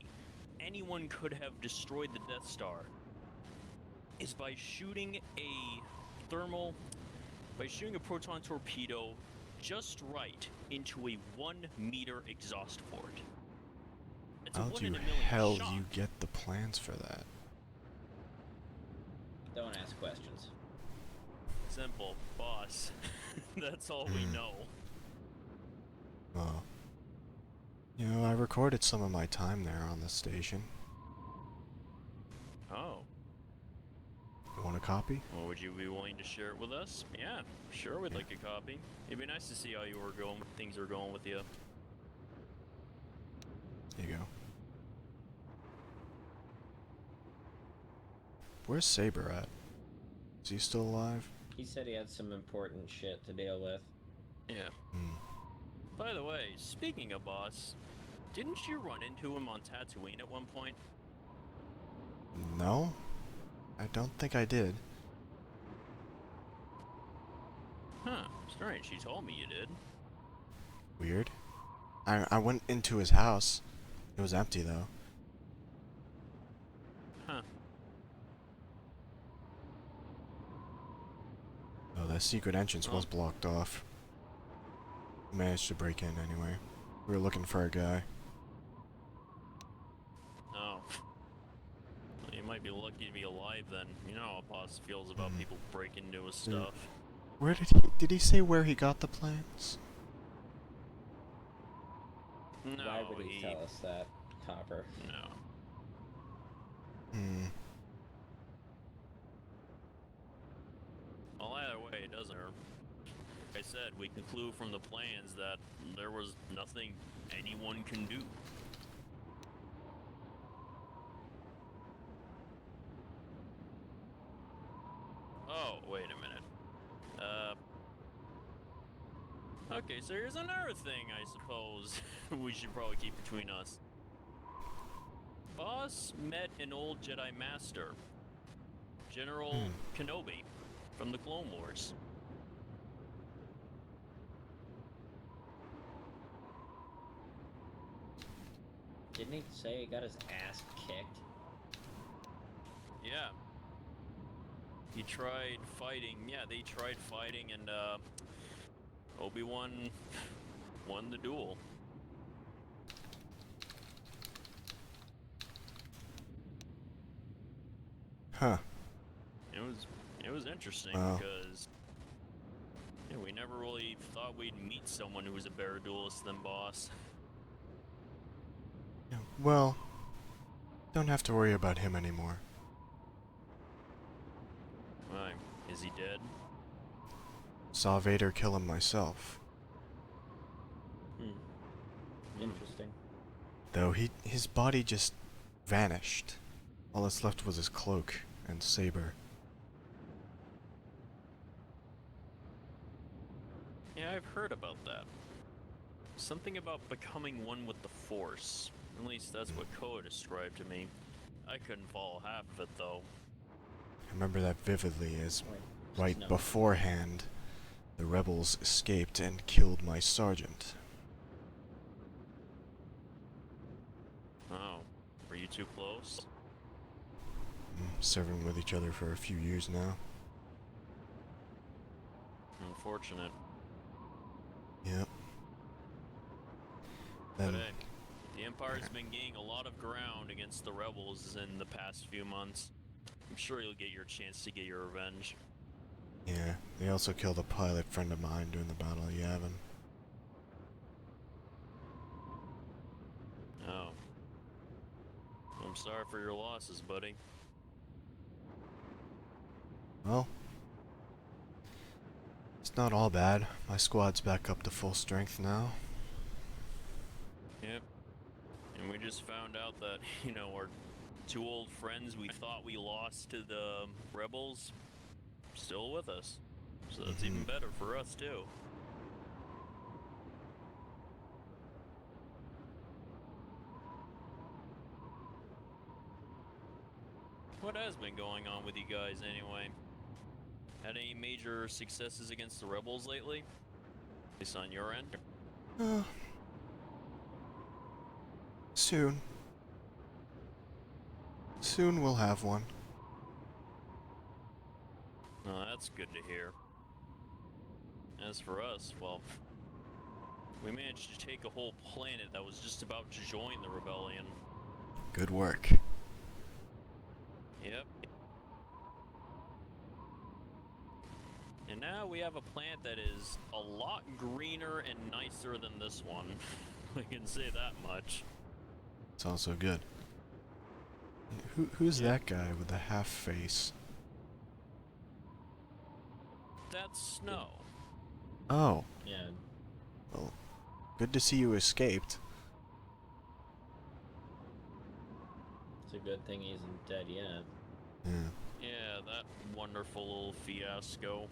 S3: anyone could have destroyed the Death Star is by shooting a proton torpedo just right into a 1-meter exhaust port. It's a
S4: How
S3: 1
S4: do
S3: in a million
S4: hell
S3: shot.
S4: you get the plans for that?
S1: Don't ask questions.
S3: Simple, boss. That's all we know.
S4: Well, you know, I recorded some of my time there on the station.
S3: Oh.
S4: You want a copy?
S3: Well, would you be willing to share it with us? Yeah, sure, we'd
S4: Yeah.
S3: like a copy. It'd be nice to see how things are going with you.
S4: Here you go. Where's Saber at? Is he still alive?
S1: He said he had some important shit to deal with.
S3: Yeah.
S4: Hmm.
S3: By the way, speaking of boss, Didn't you run into him on Tatooine at one point?
S4: No? I don't think I did.
S3: Huh, strange. She told me you did.
S4: Weird. I went into his house. It was empty, though.
S3: Huh.
S4: Oh, that secret entrance was
S3: Oh.
S4: blocked off. We managed to break in anyway. We were looking for a guy.
S3: Oh. Well, you might be lucky to be alive then. You know how Boss feels about people breaking into his stuff.
S4: Where did he say where he got the plans?
S3: No,
S1: Why would he tell us that, Topper?
S3: No.
S4: Hmm.
S3: Well, either way, it doesn't hurt. Like I said, we conclude from the plans that there was nothing anyone can do. Oh, wait a minute. Okay, so here's another thing I suppose we should probably keep between us. Boss met an old Jedi Master, General Kenobi, from the Clone Wars.
S1: Didn't he say he got his ass kicked?
S3: Yeah. He tried fighting. Yeah, they tried fighting, and Obi-Wan won the duel.
S4: Huh.
S3: It was interesting
S4: Wow.
S3: because we never really thought we'd meet someone who was a better duelist than Boss.
S4: Yeah, well, don't have to worry about him anymore.
S3: Why? Is he dead?
S4: Saw Vader kill him myself.
S1: Interesting.
S4: Though his body just vanished. All that's left was his cloak and saber.
S3: Yeah, I've heard about that. Something about becoming one with the Force. At least that's what Koa described to me. I couldn't follow half of it, though.
S4: I remember that vividly as
S1: Wait,
S4: right
S1: no.
S4: beforehand, the rebels escaped and killed my sergeant.
S3: Oh, were you too close?
S4: Serving with each other for a few years now.
S3: Unfortunate.
S4: Yep.
S3: But
S4: Then,
S3: hey, the Empire's been gaining a lot of ground against the rebels in the past few months. I'm sure you'll get your chance to get your revenge.
S4: yeah, they also killed a pilot friend of mine during the Battle of Yavin.
S3: Oh. I'm sorry for your losses, buddy.
S4: Well, it's not all bad. My squad's back up to full strength now.
S3: Yep. And we just found out that, our two old friends we thought we lost to the rebels still with us. So that's even better for us, too. What has been going on with you guys, anyway? Had any major successes against the rebels lately? At least on your end?
S4: Soon. Soon we'll have one.
S3: Oh, that's good to hear. As for us, well, we managed to take a whole planet that was just about to join the rebellion.
S4: Good work.
S3: Yep. And now we have a planet that is a lot greener and nicer than this one. I can say that much.
S4: It's also good. Who's that guy with the half face?
S3: That's Snow.
S4: Oh,
S1: Yeah,
S4: well, good to see you escaped.
S1: it's a good thing he isn't dead yet.
S4: Yeah.
S3: Yeah, that wonderful little fiasco.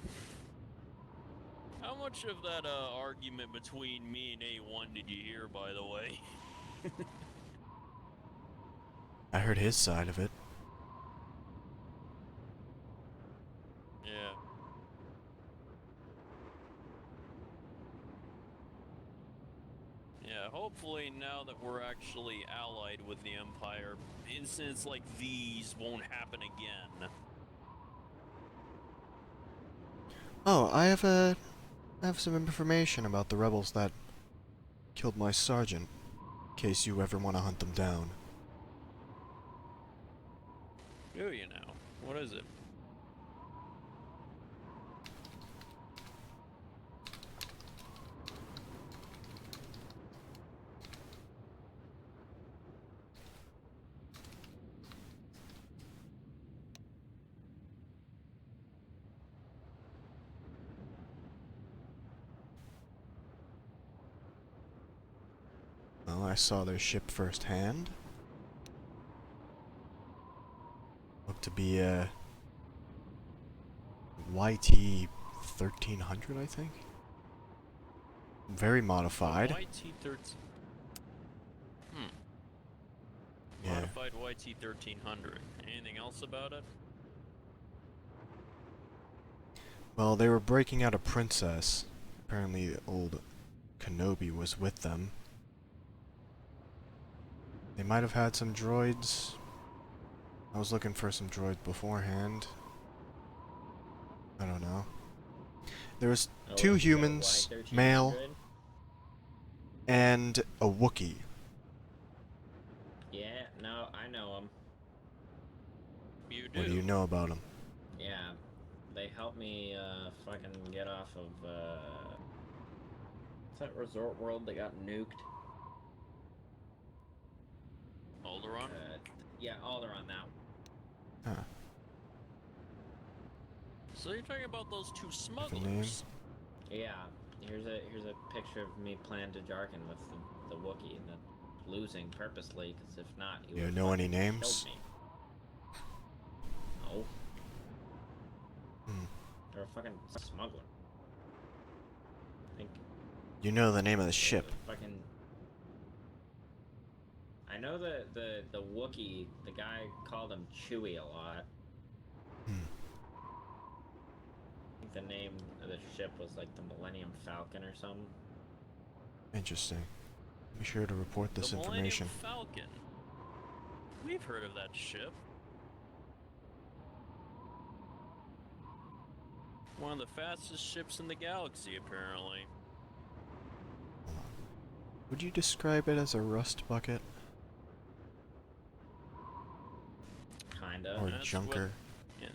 S3: How much of that argument between me and A1 did you hear, by the way?
S4: I heard his side of it.
S3: Yeah. Yeah, hopefully now that we're actually allied with the Empire, incidents like these won't happen again.
S4: Oh, I have some information about the rebels that killed my sergeant, in case you ever want to hunt them down.
S3: Do you now? What is it?
S4: Well, I saw their ship firsthand. Looked to be a YT 1300, I think. Very modified.
S3: YT-13.
S4: Yeah.
S3: Modified YT-1300. Anything else about it?
S4: Well, they were breaking out a princess. Apparently, the old Kenobi was with them. They might have had some droids. I was looking for some droids beforehand. I don't know. There was
S1: Oh,
S4: two
S1: was it a
S4: humans,
S1: Y1300?
S4: male, and a Wookiee.
S1: Yeah, no, I know them.
S3: You do.
S4: What do you know about them?
S1: Yeah, they helped me fucking get off of what's that resort world that got nuked?
S3: Alderaan?
S1: Yeah, Alderaan now.
S4: Huh.
S3: So you're talking about those two
S4: name?
S3: smugglers?
S1: Yeah, here's a picture of me playing Dejarkin with the Wookiee and then losing purposely, because if not, he
S4: You
S1: would
S4: know any
S1: fucking
S4: names?
S1: killed me. No.
S4: Hmm.
S1: They're a fucking smuggler. I think.
S4: You know the name of the ship.
S1: Fucking. I know the Wookiee. The guy called him Chewie a lot.
S4: Hmm.
S1: I think the name of the ship was like the Millennium Falcon or something.
S4: Interesting. Be sure to report this
S3: The
S4: information.
S3: Millennium Falcon. We've heard of that ship. One of the fastest ships in the galaxy, apparently.
S4: Would you describe it as a rust bucket?
S1: Kinda.
S4: Or
S3: That's
S4: junker?
S3: Yeah,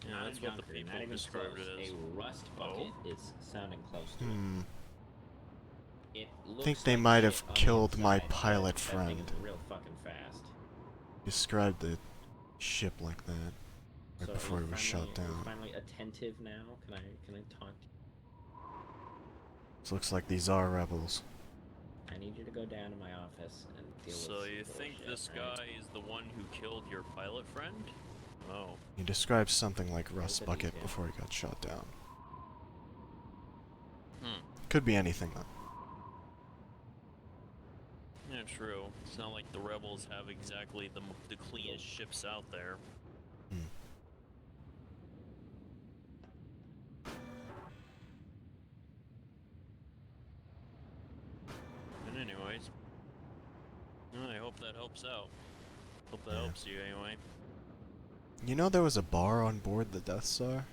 S1: Not
S3: that's
S1: a
S3: what the
S1: junker,
S3: people
S1: not even
S3: described
S1: close.
S3: it as.
S1: A rust bucket is sounding close to it.
S4: Hmm.
S1: It looks
S4: Think they
S1: like
S4: might
S1: shit
S4: have
S1: on the
S4: killed my
S1: inside, but
S4: pilot
S1: that
S4: friend.
S1: thing is real fucking fast.
S4: Describe the ship like that. Right
S1: So
S4: before
S1: are
S4: he
S1: you
S4: was
S1: finally,
S4: shot
S1: are you
S4: down.
S1: finally attentive now? Can I talk to you?
S4: This looks like these are rebels.
S1: I need you to go down to my office and deal with
S3: So
S1: some
S3: you think
S1: bullshit,
S3: this
S1: right?
S3: guy is the one who killed your pilot friend? Oh.
S4: He described something like rust
S1: the
S4: bucket
S1: detail.
S4: before he got shot down.
S3: Hmm.
S4: Could be anything though.
S3: Yeah, true. It's not like the rebels have exactly the cleanest ships out there.
S4: Hmm.
S3: But anyways, I hope that helps out. Hope that
S4: Yeah.
S3: helps you anyway.
S4: You know there was a bar on board the Death Star?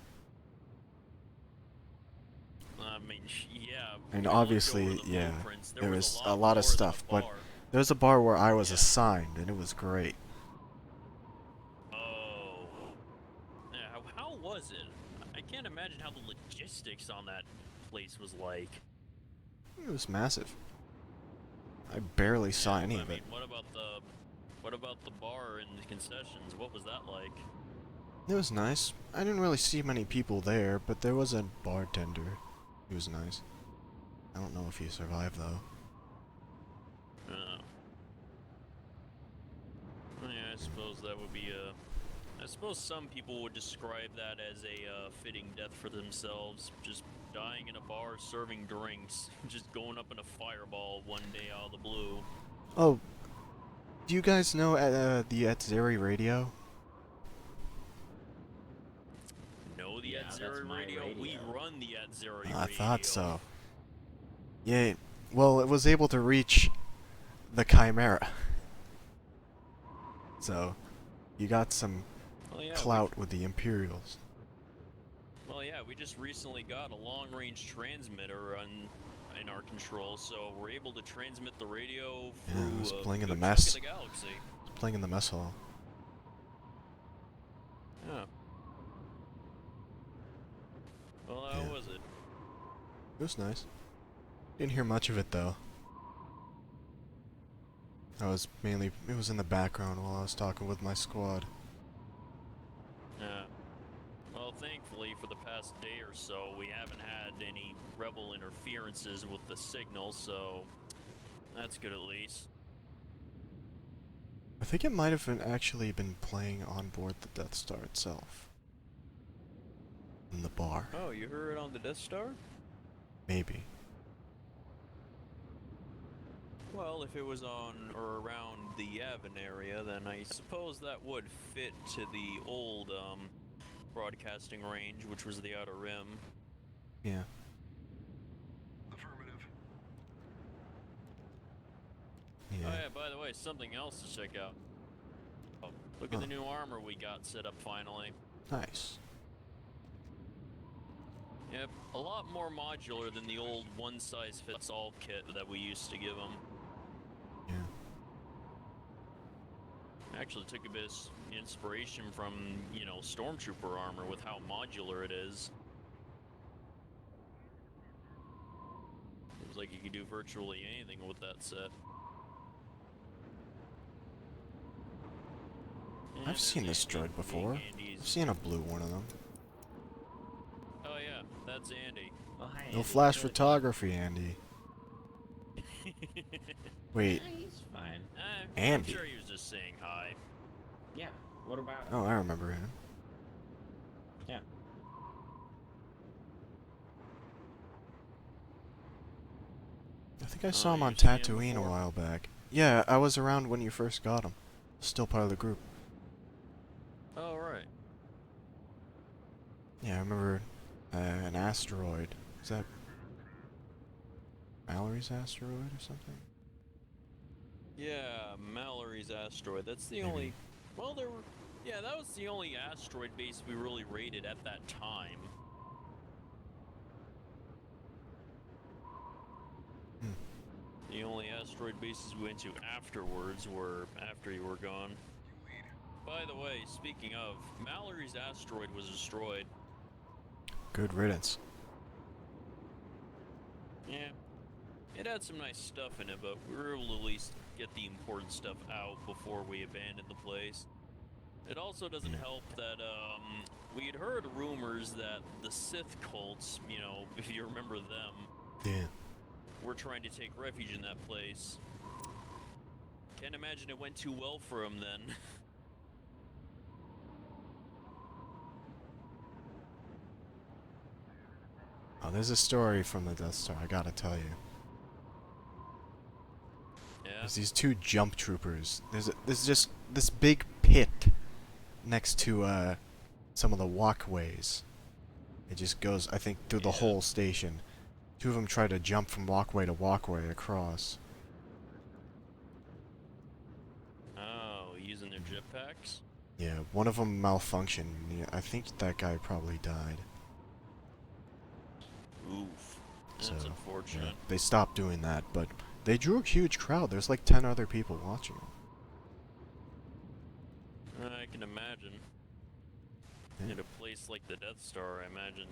S3: I mean, yeah.
S4: And
S3: we looked
S4: obviously,
S3: over the
S4: yeah,
S3: blueprints,
S4: there was a
S3: lot
S4: lot of
S3: more than
S4: stuff,
S3: a
S4: but
S3: bar.
S4: there was a bar where I was
S3: Yeah.
S4: assigned, and it was great.
S3: Oh. Yeah, how was it? I can't imagine how the logistics on that place was like.
S4: It was massive. I barely saw
S3: Yeah,
S4: any
S3: I
S4: of
S3: mean,
S4: it.
S3: what about the bar and the concessions? What was that like?
S4: It was nice. I didn't really see many people there, but there was a bartender. He was nice. I don't know if he survived though.
S3: Yeah, I suppose that would be a. I suppose some people would describe that as a fitting death for themselves. Just dying in a bar, serving drinks, just going up in a fireball one day out of the blue.
S4: Oh, do you guys know the Etzeri radio?
S3: No, the
S1: Yeah, that's
S3: Edzeri
S1: my
S3: radio. We
S1: radio.
S3: run the Edzeri radio.
S4: I thought so. Yeah, well, it was able to reach the Chimera. So, you got some
S3: Well, yeah,
S4: clout with the Imperials.
S3: we just recently got a long-range transmitter in our control, so we're able to transmit the radio
S4: Yeah,
S3: through
S4: it was
S3: a
S4: playing in the
S3: good
S4: mess.
S3: chunk of the galaxy.
S4: It was playing in the mess hall.
S3: Yeah. Well, how
S4: Yeah.
S3: was it?
S4: It was nice. Didn't hear much of it though. It was in the background while I was talking with my squad.
S3: Yeah. Well, thankfully, for the past day or so, we haven't had any rebel interferences with the signal, so that's good at least.
S4: I think it might have actually been playing on board the Death Star itself. In the bar.
S3: Oh, you heard it on the Death Star?
S4: Maybe.
S3: Well, if it was on or around the Yavin area, then I suppose that would fit to the old broadcasting range, which was the Outer Rim.
S4: Yeah.
S2: Affirmative.
S3: Oh
S4: Yeah.
S3: yeah, by the way, something else to check out. Oh, look at
S4: Huh.
S3: the new armor we got set up finally.
S4: Nice.
S3: Yep, a lot more modular than the old one-size-fits-all kit that we used to give them.
S4: Yeah.
S3: Actually took a bit of inspiration from, you know, Stormtrooper armor with how modular it is. It was like you could do virtually anything with that set. And
S4: I've seen
S3: there's
S4: this
S3: Andy
S4: droid before.
S3: being Andy's-
S4: I've seen a blue one of them.
S3: Oh yeah, that's Andy.
S1: Oh, hi,
S4: No
S1: Andy.
S4: flash
S1: Good.
S4: photography, Andy. Wait.
S1: Yeah, he's fine.
S3: I'm
S4: Andy.
S3: sure he was just saying hi.
S1: Yeah. What about?
S4: Oh, I remember him.
S1: Yeah.
S4: I think I saw him
S3: you
S4: on
S3: seen him
S4: Tatooine a
S3: before?
S4: while back. Yeah, I was around when you first got him. Still part of the group.
S3: Oh right.
S4: Yeah, I remember an asteroid. Is that Mallory's asteroid or something?
S3: Yeah, Mallory's asteroid. That's the
S4: Maybe.
S3: only. Well, there were. Yeah, that was the only asteroid base we really raided at that time.
S4: Hmm.
S3: The only asteroid bases we went to afterwards were after you were gone. By the way, speaking of, Mallory's asteroid was destroyed.
S4: Good riddance.
S3: Yeah. It had some nice stuff in it, but we were able to at least get the important stuff out before we abandoned the place. It also doesn't help that, we had heard rumors that the Sith cults, you know, if you remember them,
S4: Yeah.
S3: were trying to take refuge in that place. Can't imagine it went too well for them then.
S4: Oh, there's a story from the Death Star, I gotta tell you.
S3: Yeah.
S4: There's these two jump troopers. There's just this big pit next to some of the walkways. It just goes, I think, through the
S3: Yeah.
S4: whole station. Two of them try to jump from walkway to walkway across.
S3: Oh, using their jetpacks?
S4: Yeah, one of them malfunctioned. Yeah, I think that guy probably died.
S3: Oof. That's
S4: So,
S3: unfortunate.
S4: yeah, they stopped doing that, but they drew a huge crowd. There's like 10 other people watching them.
S3: I can imagine.
S4: Yeah.
S3: In a place like the Death Star, I imagine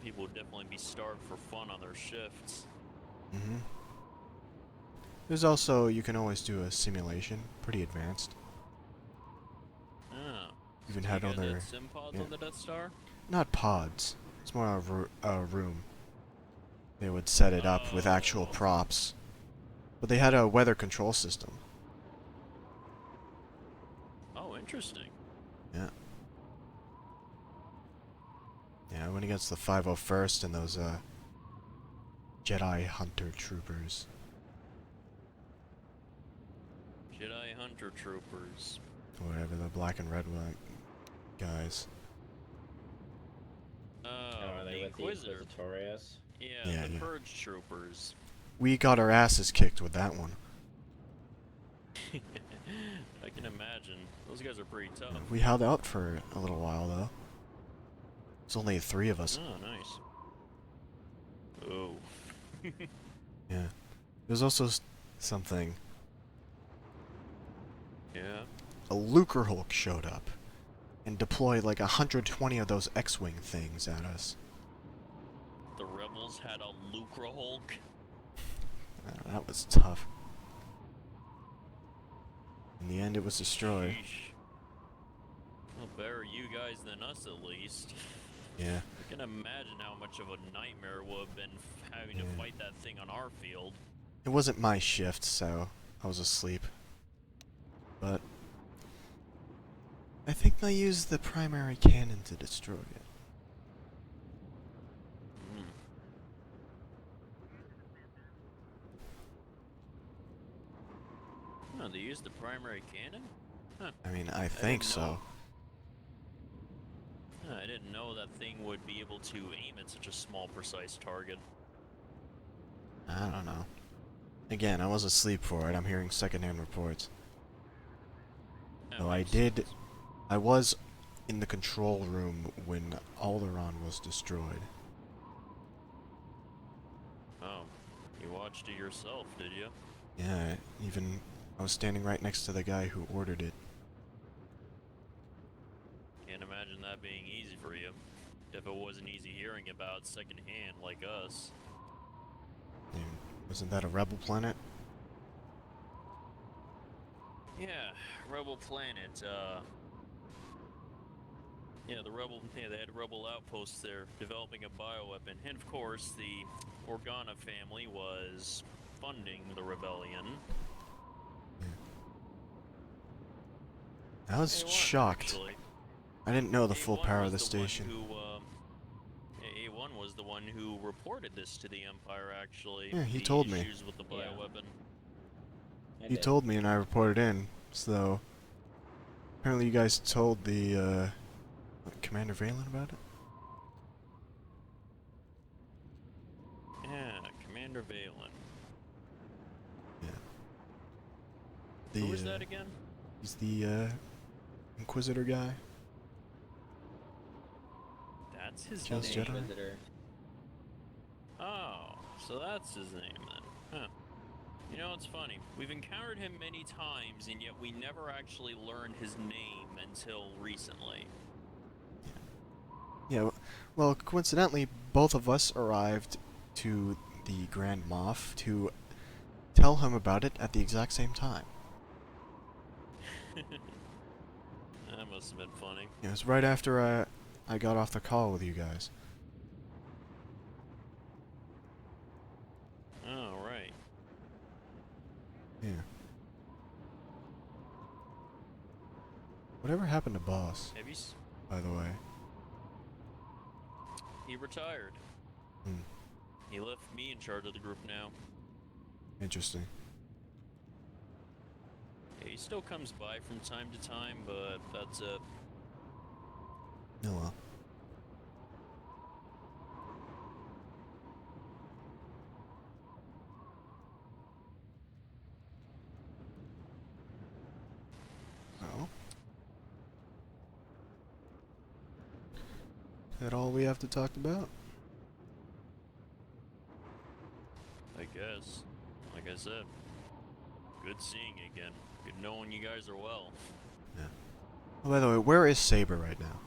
S3: people would definitely be starved for fun on their shifts.
S4: Mm-hmm. There's also, you can always do a simulation, pretty advanced.
S3: Ah.
S4: Even
S3: So
S4: had
S3: you guys
S4: other,
S3: had sim pods
S4: yeah.
S3: on the Death Star?
S4: not pods. It's more of a room. They would set it up with actual
S3: Oh.
S4: props. But they had a weather control system.
S3: Oh, interesting.
S4: Yeah. Yeah, I went against the 501st and those Jedi Hunter troopers.
S3: Jedi Hunter Troopers.
S4: Whatever, the black and red one guys.
S3: Oh,
S1: are they
S3: the
S1: with the
S3: Inquisitor.
S1: Inquisitorius?
S3: Yeah,
S4: Yeah,
S3: the
S4: yeah.
S3: Purge Troopers.
S4: We got our asses kicked with that one.
S3: I can imagine. Those guys are pretty tough.
S4: We held out for a little while, though. There's only 3 of us.
S3: Oh, nice. Oh.
S4: Yeah. There's also something.
S3: Yeah.
S4: A Lucre Hulk showed up and deployed like 120 of those X-Wing things at us.
S3: The rebels had a Lucre Hulk.
S4: That was tough. In the end, it was destroyed.
S3: Sheesh. Well, better you guys than us, at least.
S4: Yeah.
S3: I can imagine how much of a nightmare it would have been having to
S4: Yeah.
S3: fight that thing on our field.
S4: It wasn't my shift, so I was asleep. But I think they used the primary cannon to destroy it.
S3: Hmm. Oh, they used the primary cannon?
S4: I mean, I think
S3: didn't
S4: so.
S3: know. I didn't know that thing would be able to aim at such a small, precise target.
S4: I don't know. Again, I was asleep for it. I'm hearing secondhand reports.
S3: That
S4: Though I
S3: makes
S4: did...
S3: sense.
S4: I was in the control room when Alderaan was destroyed.
S3: Oh, you watched it yourself, did you?
S4: Yeah, even... I was standing right next to the guy who ordered it.
S3: Can't imagine that being easy for you. If it wasn't easy hearing about secondhand like us.
S4: And wasn't that a rebel planet?
S3: Yeah, Rebel Planet, yeah, they had rebel outposts there, developing a bioweapon. And of course, the Organa family was funding the rebellion.
S4: I was
S3: A1,
S4: shocked.
S3: actually.
S4: I didn't know the full
S3: A1
S4: power of
S3: was
S4: the
S3: one
S4: station.
S3: Who, A1 was the one who reported this to the Empire, actually.
S4: Yeah, he
S3: the
S4: told me.
S3: issues with the
S1: Yeah.
S3: bioweapon.
S1: I
S4: You
S1: did.
S4: told me and I reported in, so... Apparently you guys told the, Commander Valen about it?
S3: Yeah, Commander Valen.
S4: Yeah. The,
S3: Who was that again?
S4: He's the, Inquisitor guy.
S3: That's his
S4: Kills
S3: name.
S4: Jedi?
S1: Inquisitor.
S3: Oh, so that's his name then. Huh. You know, it's funny. We've encountered him many times, and yet we never actually learned his name until recently.
S4: Yeah, well, coincidentally, both of us arrived to the Grand Moff to tell him about it at the exact same time.
S3: That must have been funny.
S4: It was right after I got off the call with you guys.
S3: Oh, right.
S4: Yeah. Whatever happened to Boss,
S3: Have you...
S4: by the way?
S3: He retired.
S4: Hmm.
S3: He left me in charge of the group now.
S4: Interesting.
S3: Yeah, he still comes by from time to time, but that's it.
S4: Oh well. Well. That all we have to talk about?
S3: I guess. Like I said, good seeing you again. Good knowing you guys are well.
S4: Oh, by the way, where is Saber right now?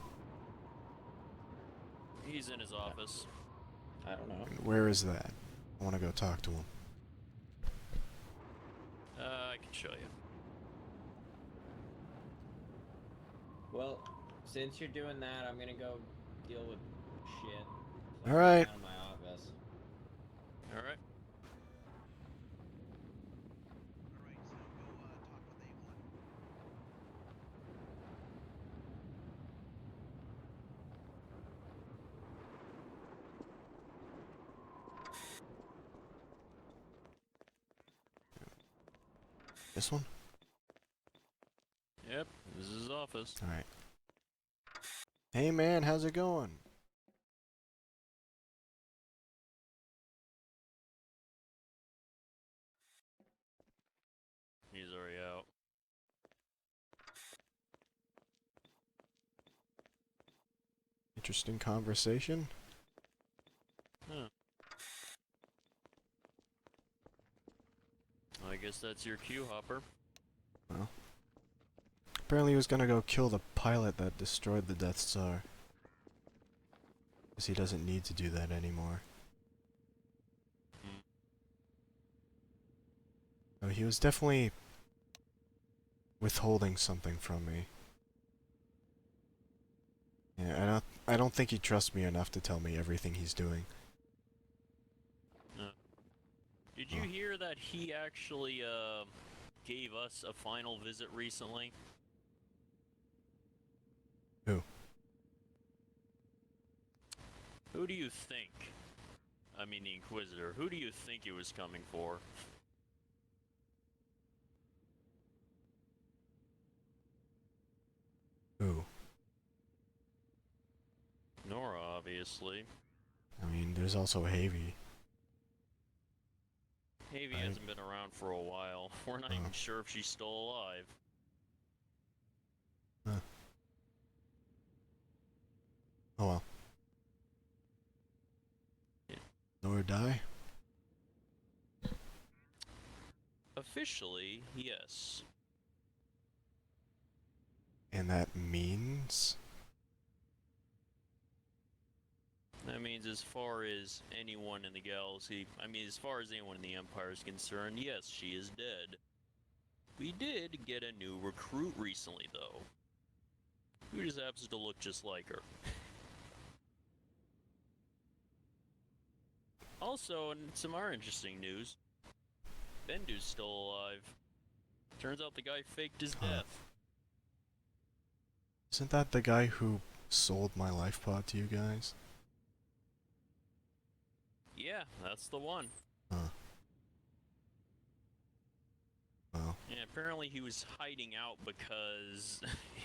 S3: He's in his office.
S1: I don't know.
S4: And where is that? I want to go talk to him.
S3: I can show you.
S1: Well, since you're doing that, I'm gonna go deal with shit. So
S4: All right.
S1: I'm in my office.
S3: All right.
S2: Alright, so go talk with A1.
S4: This one?
S3: Yep, this is his office.
S4: Alright. Hey man, how's it going?
S3: He's already out.
S4: Interesting conversation.
S3: Huh. I guess that's your cue, Hopper.
S4: Well. Apparently he was gonna go kill the pilot that destroyed the Death Star. Because he doesn't need to do that anymore. Oh, he was definitely withholding something from me. Yeah, I don't think he trusts me enough to tell me everything he's doing.
S3: Did you hear that he actually gave us a final visit recently?
S4: Who?
S3: Who do you think? I mean the Inquisitor. Who do you think he was coming for?
S4: Who?
S3: Nora, obviously.
S4: I mean, there's also Havy.
S3: Havy
S4: Right.
S3: hasn't been around for a while. We're not
S4: Oh.
S3: even sure if she's still alive.
S4: Oh well.
S3: Yeah.
S4: Nor die?
S3: Officially, yes.
S4: And that means?
S3: That means as far as anyone in the galaxy, as far as anyone in the Empire is concerned, yes, she is dead. We did get a new recruit recently, though, who just happens to look just like her. Also, in some more interesting news, Bendu's still alive. Turns out the guy faked his
S4: Huh.
S3: death.
S4: Isn't that the guy who sold my life pod to you guys?
S3: Yeah, that's the one.
S4: Huh. Well,
S3: And apparently he was hiding out because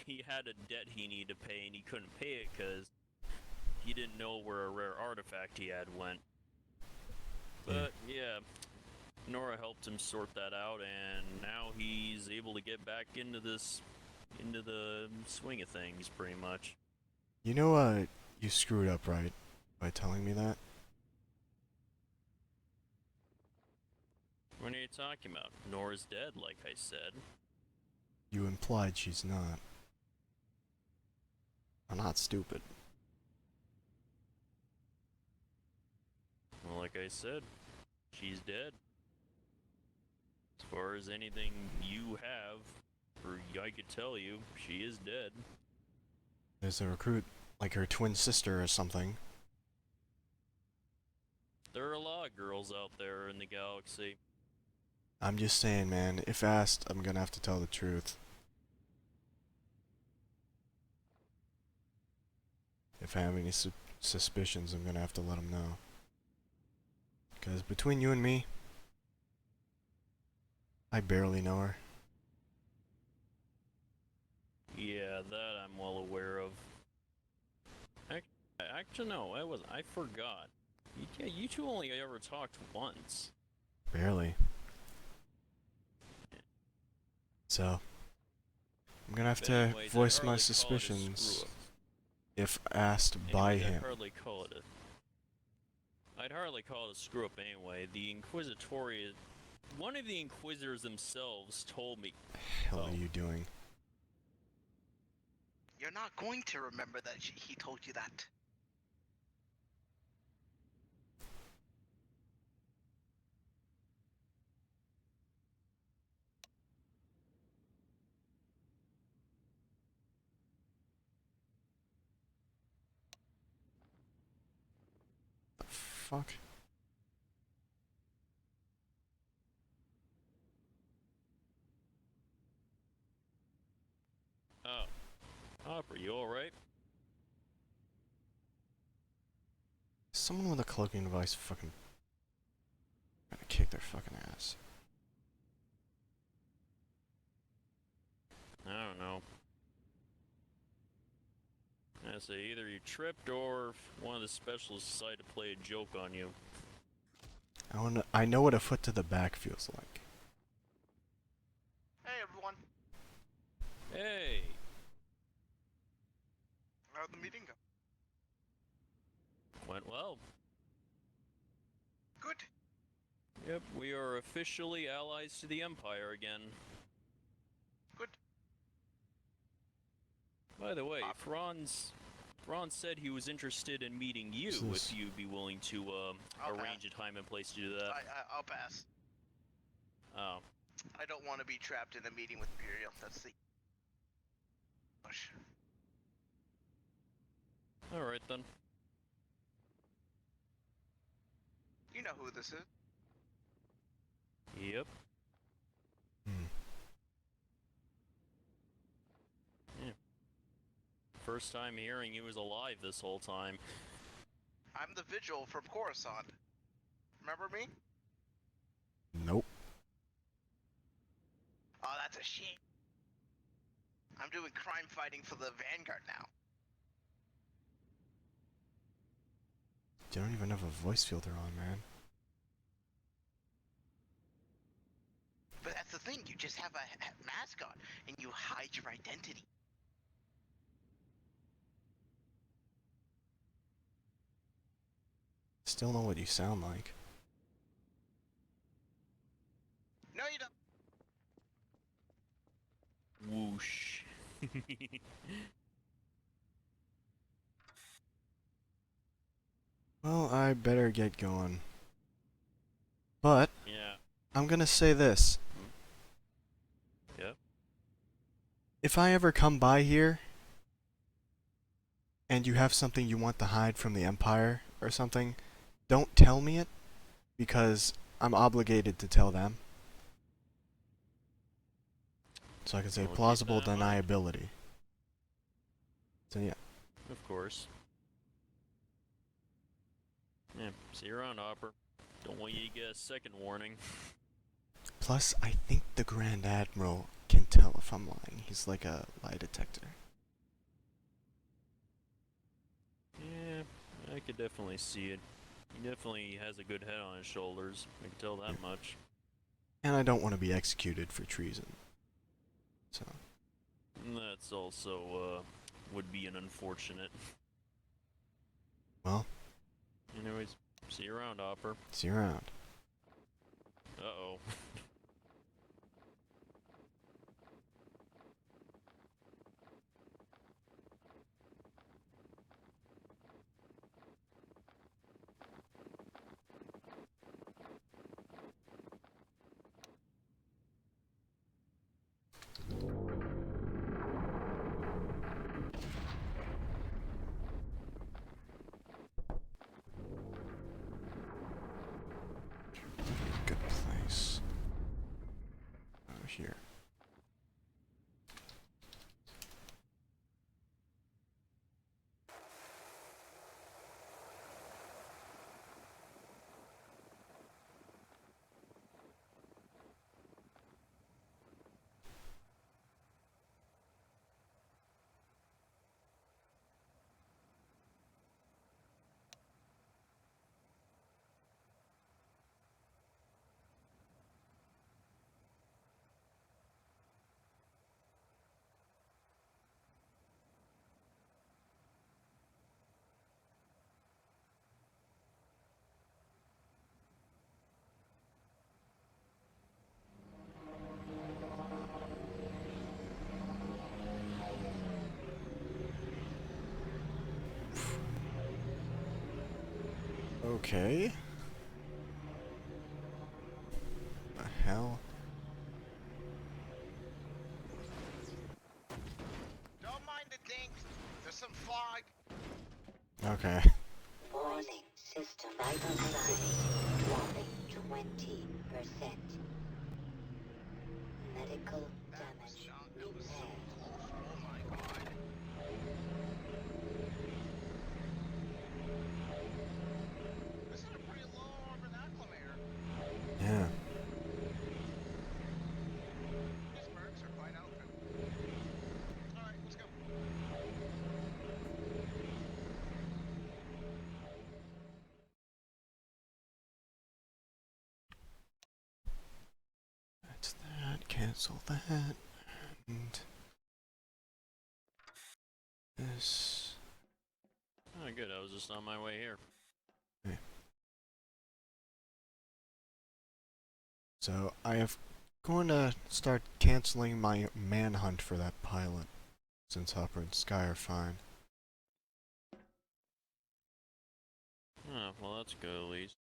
S3: he had a debt he needed to pay and he couldn't pay it because he didn't know where a rare artifact he had went. But yeah, Nora helped him sort that out, and now he's able to get back into the swing of things, pretty much.
S4: you know, you screwed up, right? By telling me that?
S3: What are you talking about? Nora's dead, like I said.
S4: You implied she's not. I'm not stupid.
S3: Well, like I said, she's dead. As far as anything you have, or I could tell you, she is dead.
S4: There's a recruit, like her twin sister or something.
S3: There are a lot of girls out there in the galaxy.
S4: I'm just saying, man, if asked, I'm gonna have to tell the truth. If I have any suspicions, I'm gonna have to let them know. Because between you and me, I barely know her.
S3: Yeah, that I'm well aware of. Actually, no, I forgot. Yeah, you two only ever talked once.
S4: Barely. So, I'm gonna have
S3: But
S4: to
S3: anyways, I'd
S4: voice
S3: hardly
S4: my
S3: call it a
S4: suspicions
S3: screw-up.
S4: if asked by
S3: Anyways,
S4: him.
S3: I'd hardly call it a screw up anyway. The Inquisitorius, one of the Inquisitors themselves told me.
S4: Hell
S3: Oh.
S4: are you doing?
S2: You're not going to remember that he told you that.
S4: The fuck?
S3: Oh, Hopper, you all right?
S4: Someone with a cloaking device fucking gonna kick their fucking ass.
S3: I don't know. Yeah, so either you tripped or one of the specialists decided to play a joke on you.
S4: I know what a foot to the back feels like.
S2: Hey everyone,
S3: Hey!
S2: how'd the meeting go?
S3: Went well.
S2: Good.
S3: Yep, we are officially allies to the Empire again.
S2: Good.
S3: By the way,
S2: Awesome.
S3: Franz said he was interested in meeting you
S4: This-
S3: if you'd be willing to
S2: I'll
S3: arrange a time and place to do that.
S2: I'll pass.
S3: Oh,
S2: I don't want to be trapped in a meeting with Imperial. That's the push.
S3: alright then.
S2: You know who this is.
S3: Yep.
S4: Hmm.
S3: Yeah. First time hearing he was alive this whole time.
S2: I'm the Vigil from Coruscant. Remember me?
S4: Nope.
S2: Oh, that's a shame. I'm doing crime fighting for the Vanguard now.
S4: You don't even have a voice filter on, man.
S2: But that's the thing, you just have a mask on, and you hide your identity.
S4: Still know what you sound like.
S2: No, you don't.
S3: Whoosh.
S4: Well, I better get going. But
S3: Yeah.
S4: I'm gonna say this.
S3: Yep.
S4: If I ever come by here and you have something you want to hide from the Empire or something, don't tell me it because I'm obligated to tell them. So I can say
S3: We'll keep
S4: plausible
S3: that in mind.
S4: deniability. So yeah.
S3: Of course. Yeah, see you around, Hopper. Don't want you to get a second warning.
S4: Plus, I think the Grand Admiral can tell if I'm lying. He's like a lie detector.
S3: Yeah, I could definitely see it. He definitely has a good head on his shoulders. I can tell that much.
S4: And I don't want to be executed for treason. So,
S3: And that's also, would be an unfortunate.
S4: well,
S3: Anyways, see you around, Hopper.
S4: see you around.
S3: Uh-oh.
S4: Good place. Over here. Okay. The hell?
S2: Don't mind the dink. There's some fog.
S4: Okay.
S5: Warning, system vital signs dropping 20%. Medical
S2: That was
S5: damage
S2: not. It was so
S5: repaired.
S2: close. Oh my god. This is a pretty low orbit acclimator.
S4: Yeah.
S2: These mercs are quite open. Alright, let's go.
S4: cancel that. And this.
S3: Oh, good. I was just on my way here.
S4: So I have going to start canceling my manhunt for that pilot, since Hopper and Sky are fine.
S3: Oh, well, that's good at least.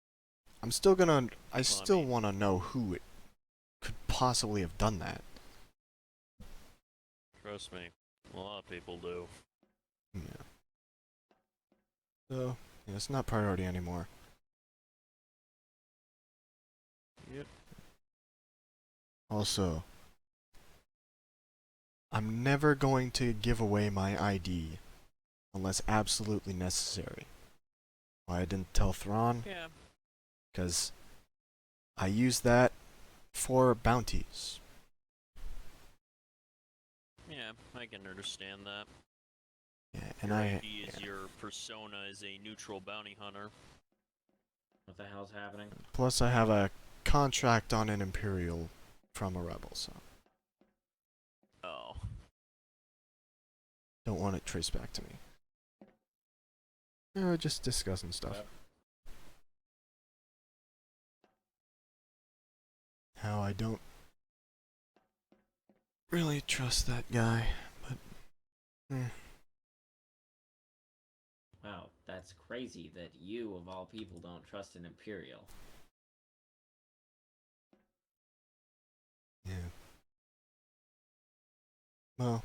S4: I'm still gonna. I
S3: I
S4: still
S3: mean-
S4: want to know who it could possibly have done that.
S3: Trust me, a lot of people do.
S4: Yeah. So yeah, it's not priority anymore.
S3: Yep.
S4: Also, I'm never going to give away my ID unless absolutely necessary. Why I didn't tell Thrawn?
S3: Yeah.
S4: Because I use that for bounties.
S3: Yeah, I can understand that.
S4: Yeah, and
S3: Your
S4: I.
S3: ID is your persona as a neutral bounty hunter.
S1: What the hell's happening?
S4: Plus, I have a contract on an Imperial from a rebel, so
S3: Oh.
S4: don't want it traced back to me. We're just discussing stuff.
S1: Yep.
S4: How I don't really trust that guy, but
S1: Wow, that's crazy that you, of all people, don't trust an Imperial.
S4: yeah. Well,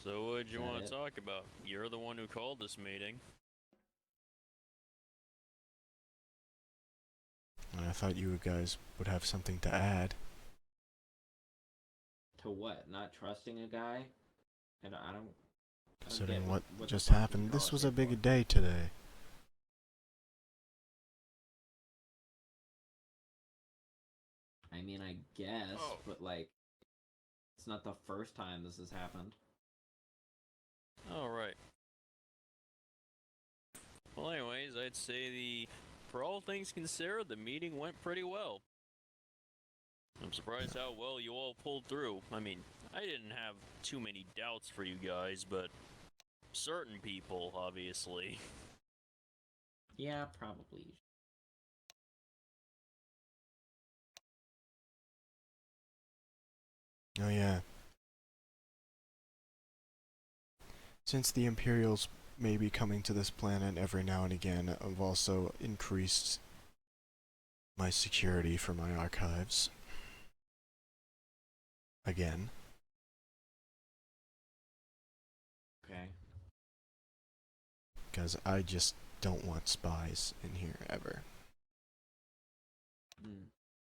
S3: So what'd you
S1: Is that
S3: want
S1: it?
S3: to talk about? You're the one who called this meeting.
S4: I thought you guys would have something to add.
S1: To what? Not trusting a guy? And I don't.
S4: Considering
S1: get
S4: what
S1: the
S4: just
S1: fuck you
S4: happened,
S1: call
S4: this
S1: us
S4: was
S1: here
S4: a big
S1: for.
S4: day today.
S1: I mean, I guess,
S2: Oh.
S1: but like, it's not the first time this has happened.
S3: Alright. Well, anyways, I'd say for all things considered, the meeting went pretty well. I'm surprised how well you all pulled through. I mean, I didn't have too many doubts for you guys, but certain people, obviously.
S1: Yeah, probably.
S4: Oh yeah. Since the Imperials may be coming to this planet every now and again, I've also increased my security for my archives. Again.
S1: Okay.
S4: Because I just don't want spies in here ever.
S1: Hmm.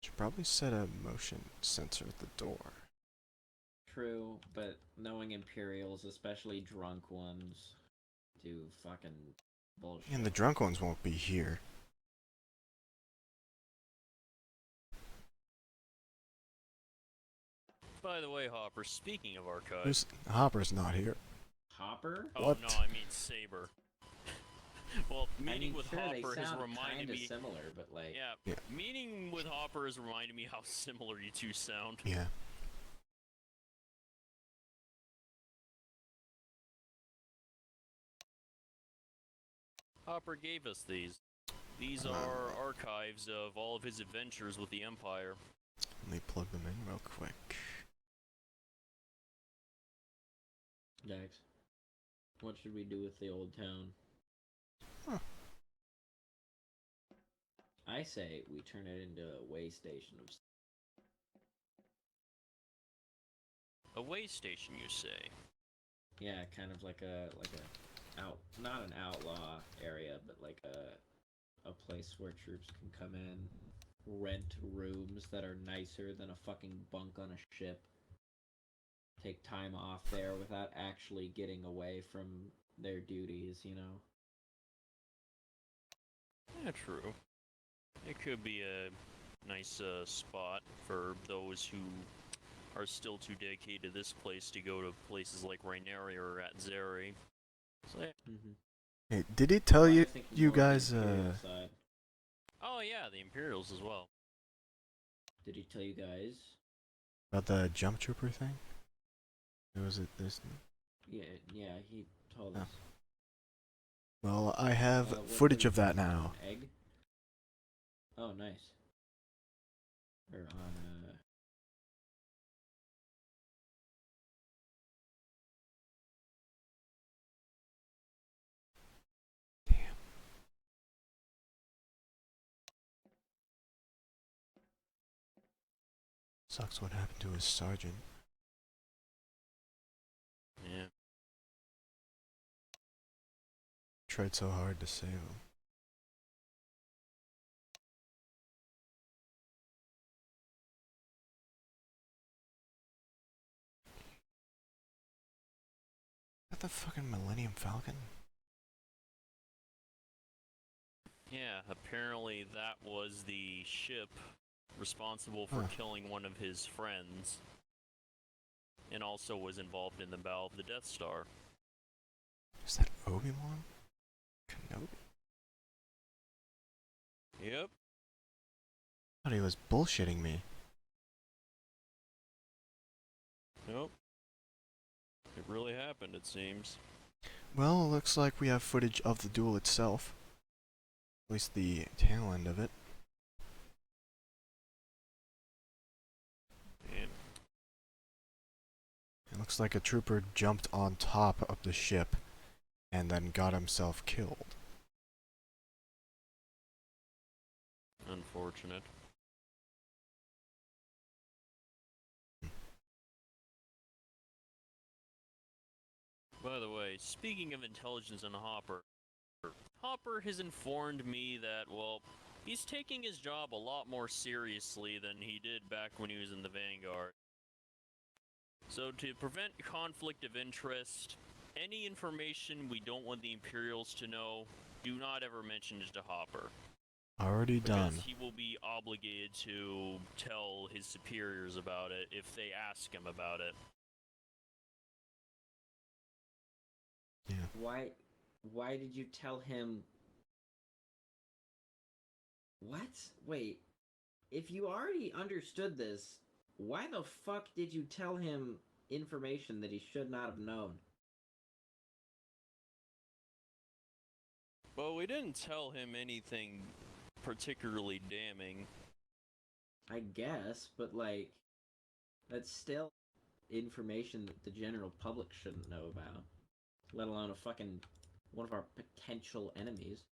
S4: Should probably set a motion sensor at the door.
S1: True, but knowing Imperials, especially drunk ones, do fucking bullshit.
S4: And the drunk ones won't be here.
S3: By the way, Hopper, speaking of archives.
S4: Hopper's not here.
S1: Hopper?
S3: Oh,
S4: What?
S3: no, I mean Saber. Well,
S1: I
S3: meeting
S1: mean,
S3: with
S1: sure,
S3: Hopper
S1: they
S3: has
S1: sound
S3: reminded
S1: kinda
S3: me.
S1: similar, but like,
S3: Yeah,
S4: Yeah.
S3: meeting with Hopper has reminded me how similar you two sound.
S4: Yeah.
S3: Hopper gave us these. These are archives of all of his adventures with the Empire.
S4: Let me plug them in real quick.
S1: Dex, what should we do with the old town?
S4: Huh.
S1: I say we turn it into a way station of.
S3: A way station, you say?
S1: Yeah, kind of like a not an outlaw area, but like a place where troops can come in, rent rooms that are nicer than a fucking bunk on a ship. Take time off there without actually getting away from their duties, you know?
S3: Yeah, true. It could be a nice spot for those who are still too dedicated to this place to go to places like Raineri or Atzeri. So yeah,
S1: Mm-hmm.
S4: Hey, did he tell
S1: Well, I
S4: you
S1: was thinking
S4: you
S1: more of the
S4: guys
S1: Imperial side.
S3: Oh yeah, the Imperials as well.
S1: Did he tell you guys?
S4: about the jump trooper thing? Or was it this?
S1: Yeah, yeah, he told
S4: Oh.
S1: us.
S4: Well, I have
S1: What
S4: footage
S1: was
S4: of that
S1: it, on
S4: now.
S1: an egg? Oh, nice. Or on
S4: Damn. Sucks what happened to his sergeant.
S3: Yeah.
S4: Tried so hard to save him. Is that the fucking Millennium Falcon?
S3: Yeah, apparently that was the ship responsible for
S4: Huh.
S3: killing one of his friends, and also was involved in the battle of the Death Star.
S4: Is that Obi-Wan Kenobi?
S3: Yep.
S4: Thought he was bullshitting me.
S3: Nope. It really happened, it seems.
S4: Well, looks like we have footage of the duel itself. At least the tail end of it.
S3: And
S4: It looks like a trooper jumped on top of the ship and then got himself killed.
S3: unfortunate. By the way, speaking of intelligence and Hopper, Hopper has informed me that, well, he's taking his job a lot more seriously than he did back when he was in the Vanguard. So to prevent conflict of interest, any information we don't want the Imperials to know, do not ever mention it to Hopper.
S4: Already done.
S3: Because he will be obligated to tell his superiors about it if they ask him about it.
S4: Yeah.
S1: why did you tell him? What? Wait. If you already understood this, why the fuck did you tell him information that he should not have known?
S3: Well, we didn't tell him anything particularly damning.
S1: I guess, but like, that's still information that the general public shouldn't know about, let alone a fucking one of our potential enemies.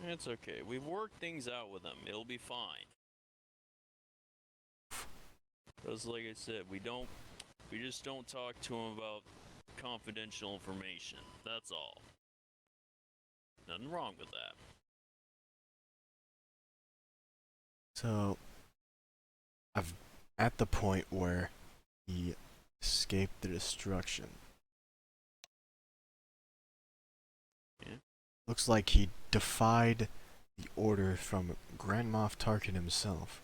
S3: It's okay. We've worked things out with him. It'll be fine. Because, like I said, we just don't talk to him about confidential information. That's all. Nothing wrong with that.
S4: So, I've at the point where he escaped the destruction.
S3: Yeah.
S4: Looks like he defied the order from Grand Moff Tarkin himself.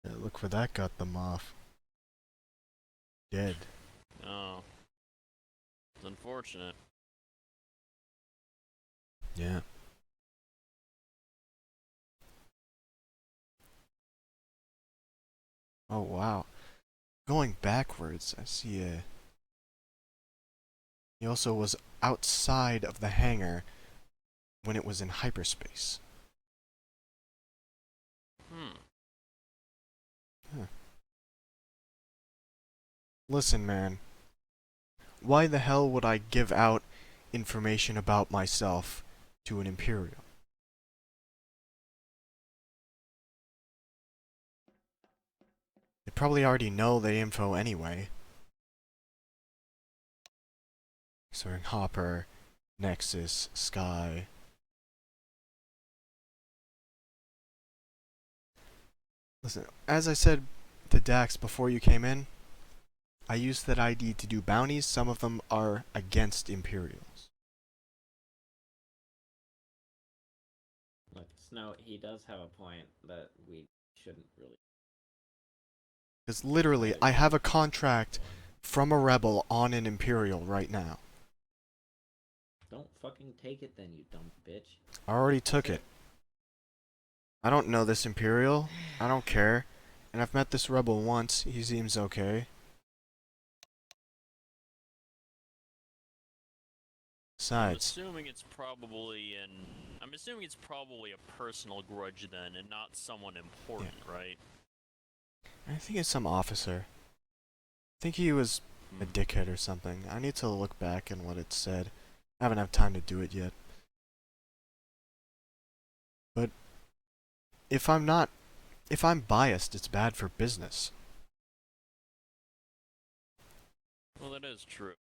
S4: Yeah, look where that got them off. Dead.
S3: Oh. It's unfortunate.
S4: Yeah. Oh wow. Going backwards, I see a... He also was outside of the hangar when it was in hyperspace. Listen, man. Why the hell would I give out information about myself to an Imperial? They probably already know the info anyway. Considering Hopper, Nexus, Sky. Listen, as I said to Dax before you came in, I used that ID to do bounties. Some of them are against Imperials.
S1: Look, Snow, he does have a point that we shouldn't really
S4: Because literally, I have a contract from a rebel on an Imperial right now.
S1: Don't fucking take it then, you dumb bitch.
S4: I already took it. I don't know this Imperial. I don't care. And I've met this rebel once. He seems okay. Besides,
S3: I'm assuming it's probably a personal grudge then, and not someone important, right?
S4: I think it's some officer. I think he was a dickhead or something. I need to look back and what it said. I haven't had time to do it yet. But if I'm biased, it's bad for business.
S3: Well, that is true.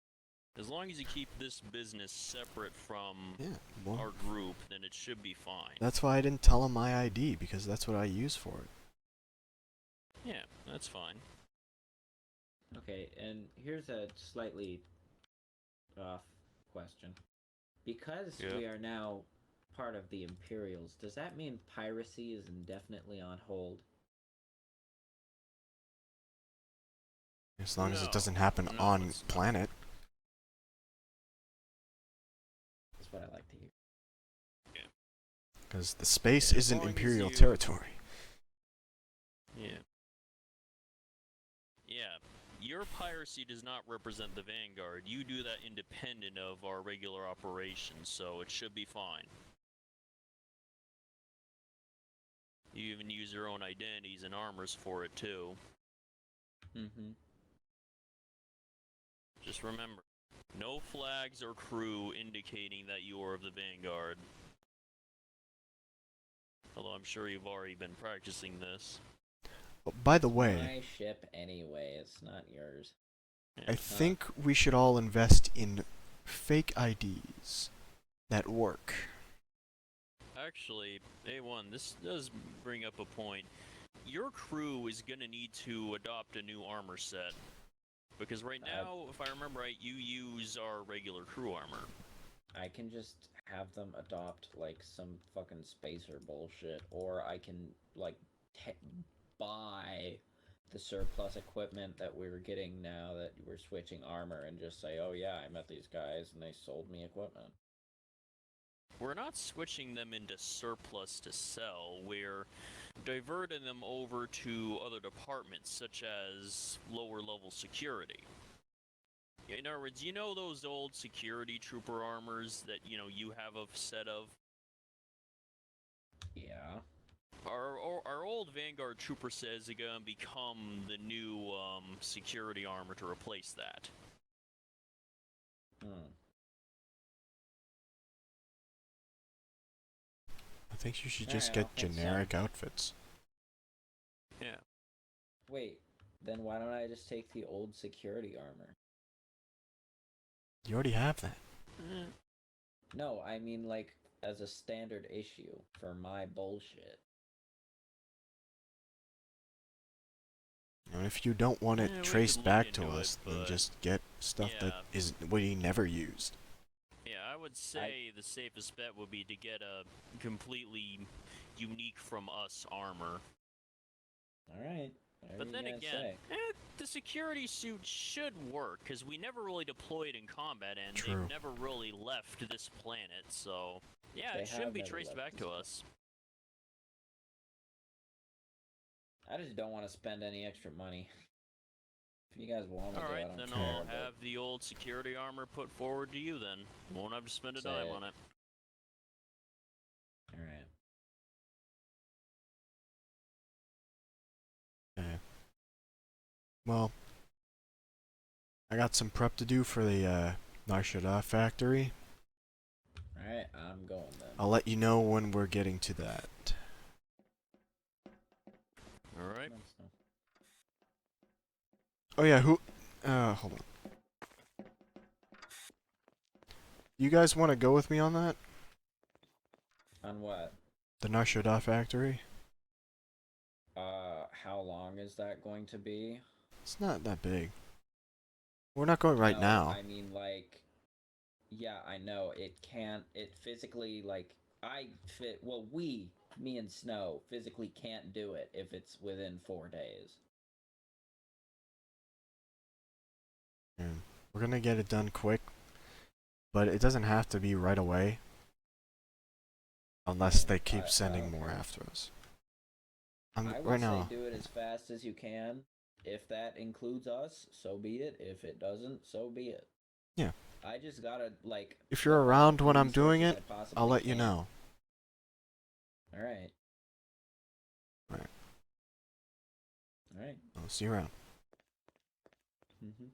S3: As long as you keep this business separate from
S4: Yeah, well,
S3: our group, then it should be fine.
S4: that's why I didn't tell him my ID, because that's what I use for it.
S3: Yeah, that's fine.
S1: Okay, and here's a slightly off question. Because
S3: Yeah.
S1: we are now part of the Imperials, does that mean piracy is indefinitely on hold?
S4: As long as it doesn't
S3: No,
S4: happen
S3: no,
S4: on
S3: it's not.
S4: planet.
S1: That's what I like to hear.
S4: Because the space
S3: Yeah, as
S4: isn't
S3: long as
S4: Imperial
S3: you-
S4: territory.
S3: Yeah. Yeah. Your piracy does not represent the Vanguard. You do that independent of our regular operations, so it should be fine. You even use your own identities and armors for it, too.
S1: Mm-hmm.
S3: Just remember, no flags or crew indicating that you are of the Vanguard. Although I'm sure you've already been practicing this.
S4: Oh, by the way,
S1: My ship anyway, it's not yours.
S3: Yeah.
S4: I think we should all invest in fake IDs that work.
S3: Actually, A1, this does bring up a point. Your crew is gonna need to adopt a new armor set. Because right now, if I remember right, you use our regular crew armor.
S1: I can just have them adopt like some fucking spacer bullshit, or I can like buy the surplus equipment that we're getting now that we're switching armor and just say, oh yeah, I met these guys and they sold me equipment.
S3: We're not switching them into surplus to sell, we're diverting them over to other departments, such as lower level security. In other words, you know those old security trooper armors that, you have a set of?
S1: Yeah.
S3: Our old Vanguard trooper says they're gonna become the new security armor to replace that.
S1: Hmm.
S4: I think you should
S1: Alright,
S4: just
S1: I
S4: get
S1: don't think so.
S4: generic outfits.
S3: Yeah.
S1: Wait, then why don't I just take the old security armor?
S4: You already have that.
S1: No, I mean like as a standard issue for my bullshit.
S4: And if you don't want it
S3: Yeah, we
S4: traced
S3: could look
S4: back to
S3: into
S4: us,
S3: it,
S4: then
S3: but
S4: just get stuff that
S3: yeah.
S4: we never used.
S3: Yeah, I would say the safest bet would be to get a completely unique from us armor.
S1: Alright.
S3: But then again, the security suit should work, because we never really deployed in combat, and
S4: True.
S3: they've never really left this planet, so... Yeah,
S1: They
S3: it shouldn't
S1: have
S3: be
S1: never
S3: traced
S1: left
S3: back
S1: this
S3: to
S1: planet.
S3: us.
S1: I just don't want to spend any extra money. If you guys want to do it, I
S3: Alright,
S1: don't
S3: then
S1: care.
S3: I'll
S1: but
S3: have the old security armor put forward to you then. Won't have to spend a
S1: Say
S3: dime
S1: it.
S3: on it.
S1: Alright.
S4: Okay. Well, I got some prep to do for the Nar Shaddaa factory.
S1: Alright, I'm going then.
S4: I'll let you know when we're getting to that.
S3: Alright.
S4: Oh yeah, hold on. You guys want to go with me on that?
S1: On what?
S4: The Nar Shaddaa factory?
S1: How long is that going to be?
S4: It's not that big. We're not going right
S1: No,
S4: now.
S1: I mean, like, yeah, I know. It physically, like, me and Snow physically can't do it if it's within 4 days.
S4: We're gonna get it done quick, but it doesn't have to be right away. Unless they keep sending more after us.
S1: I would
S4: Right now,
S1: say do it as fast as you can. If that includes us, so be it. If it doesn't, so be it.
S4: Yeah.
S1: I just gotta like.
S4: if you're
S1: put all
S4: around
S1: the
S4: when I'm doing
S1: resources
S4: it,
S1: I possibly
S4: I'll let you
S1: can.
S4: know.
S1: All right.
S4: All right.
S1: All right.
S4: I'll see you around.
S1: Mm-hmm.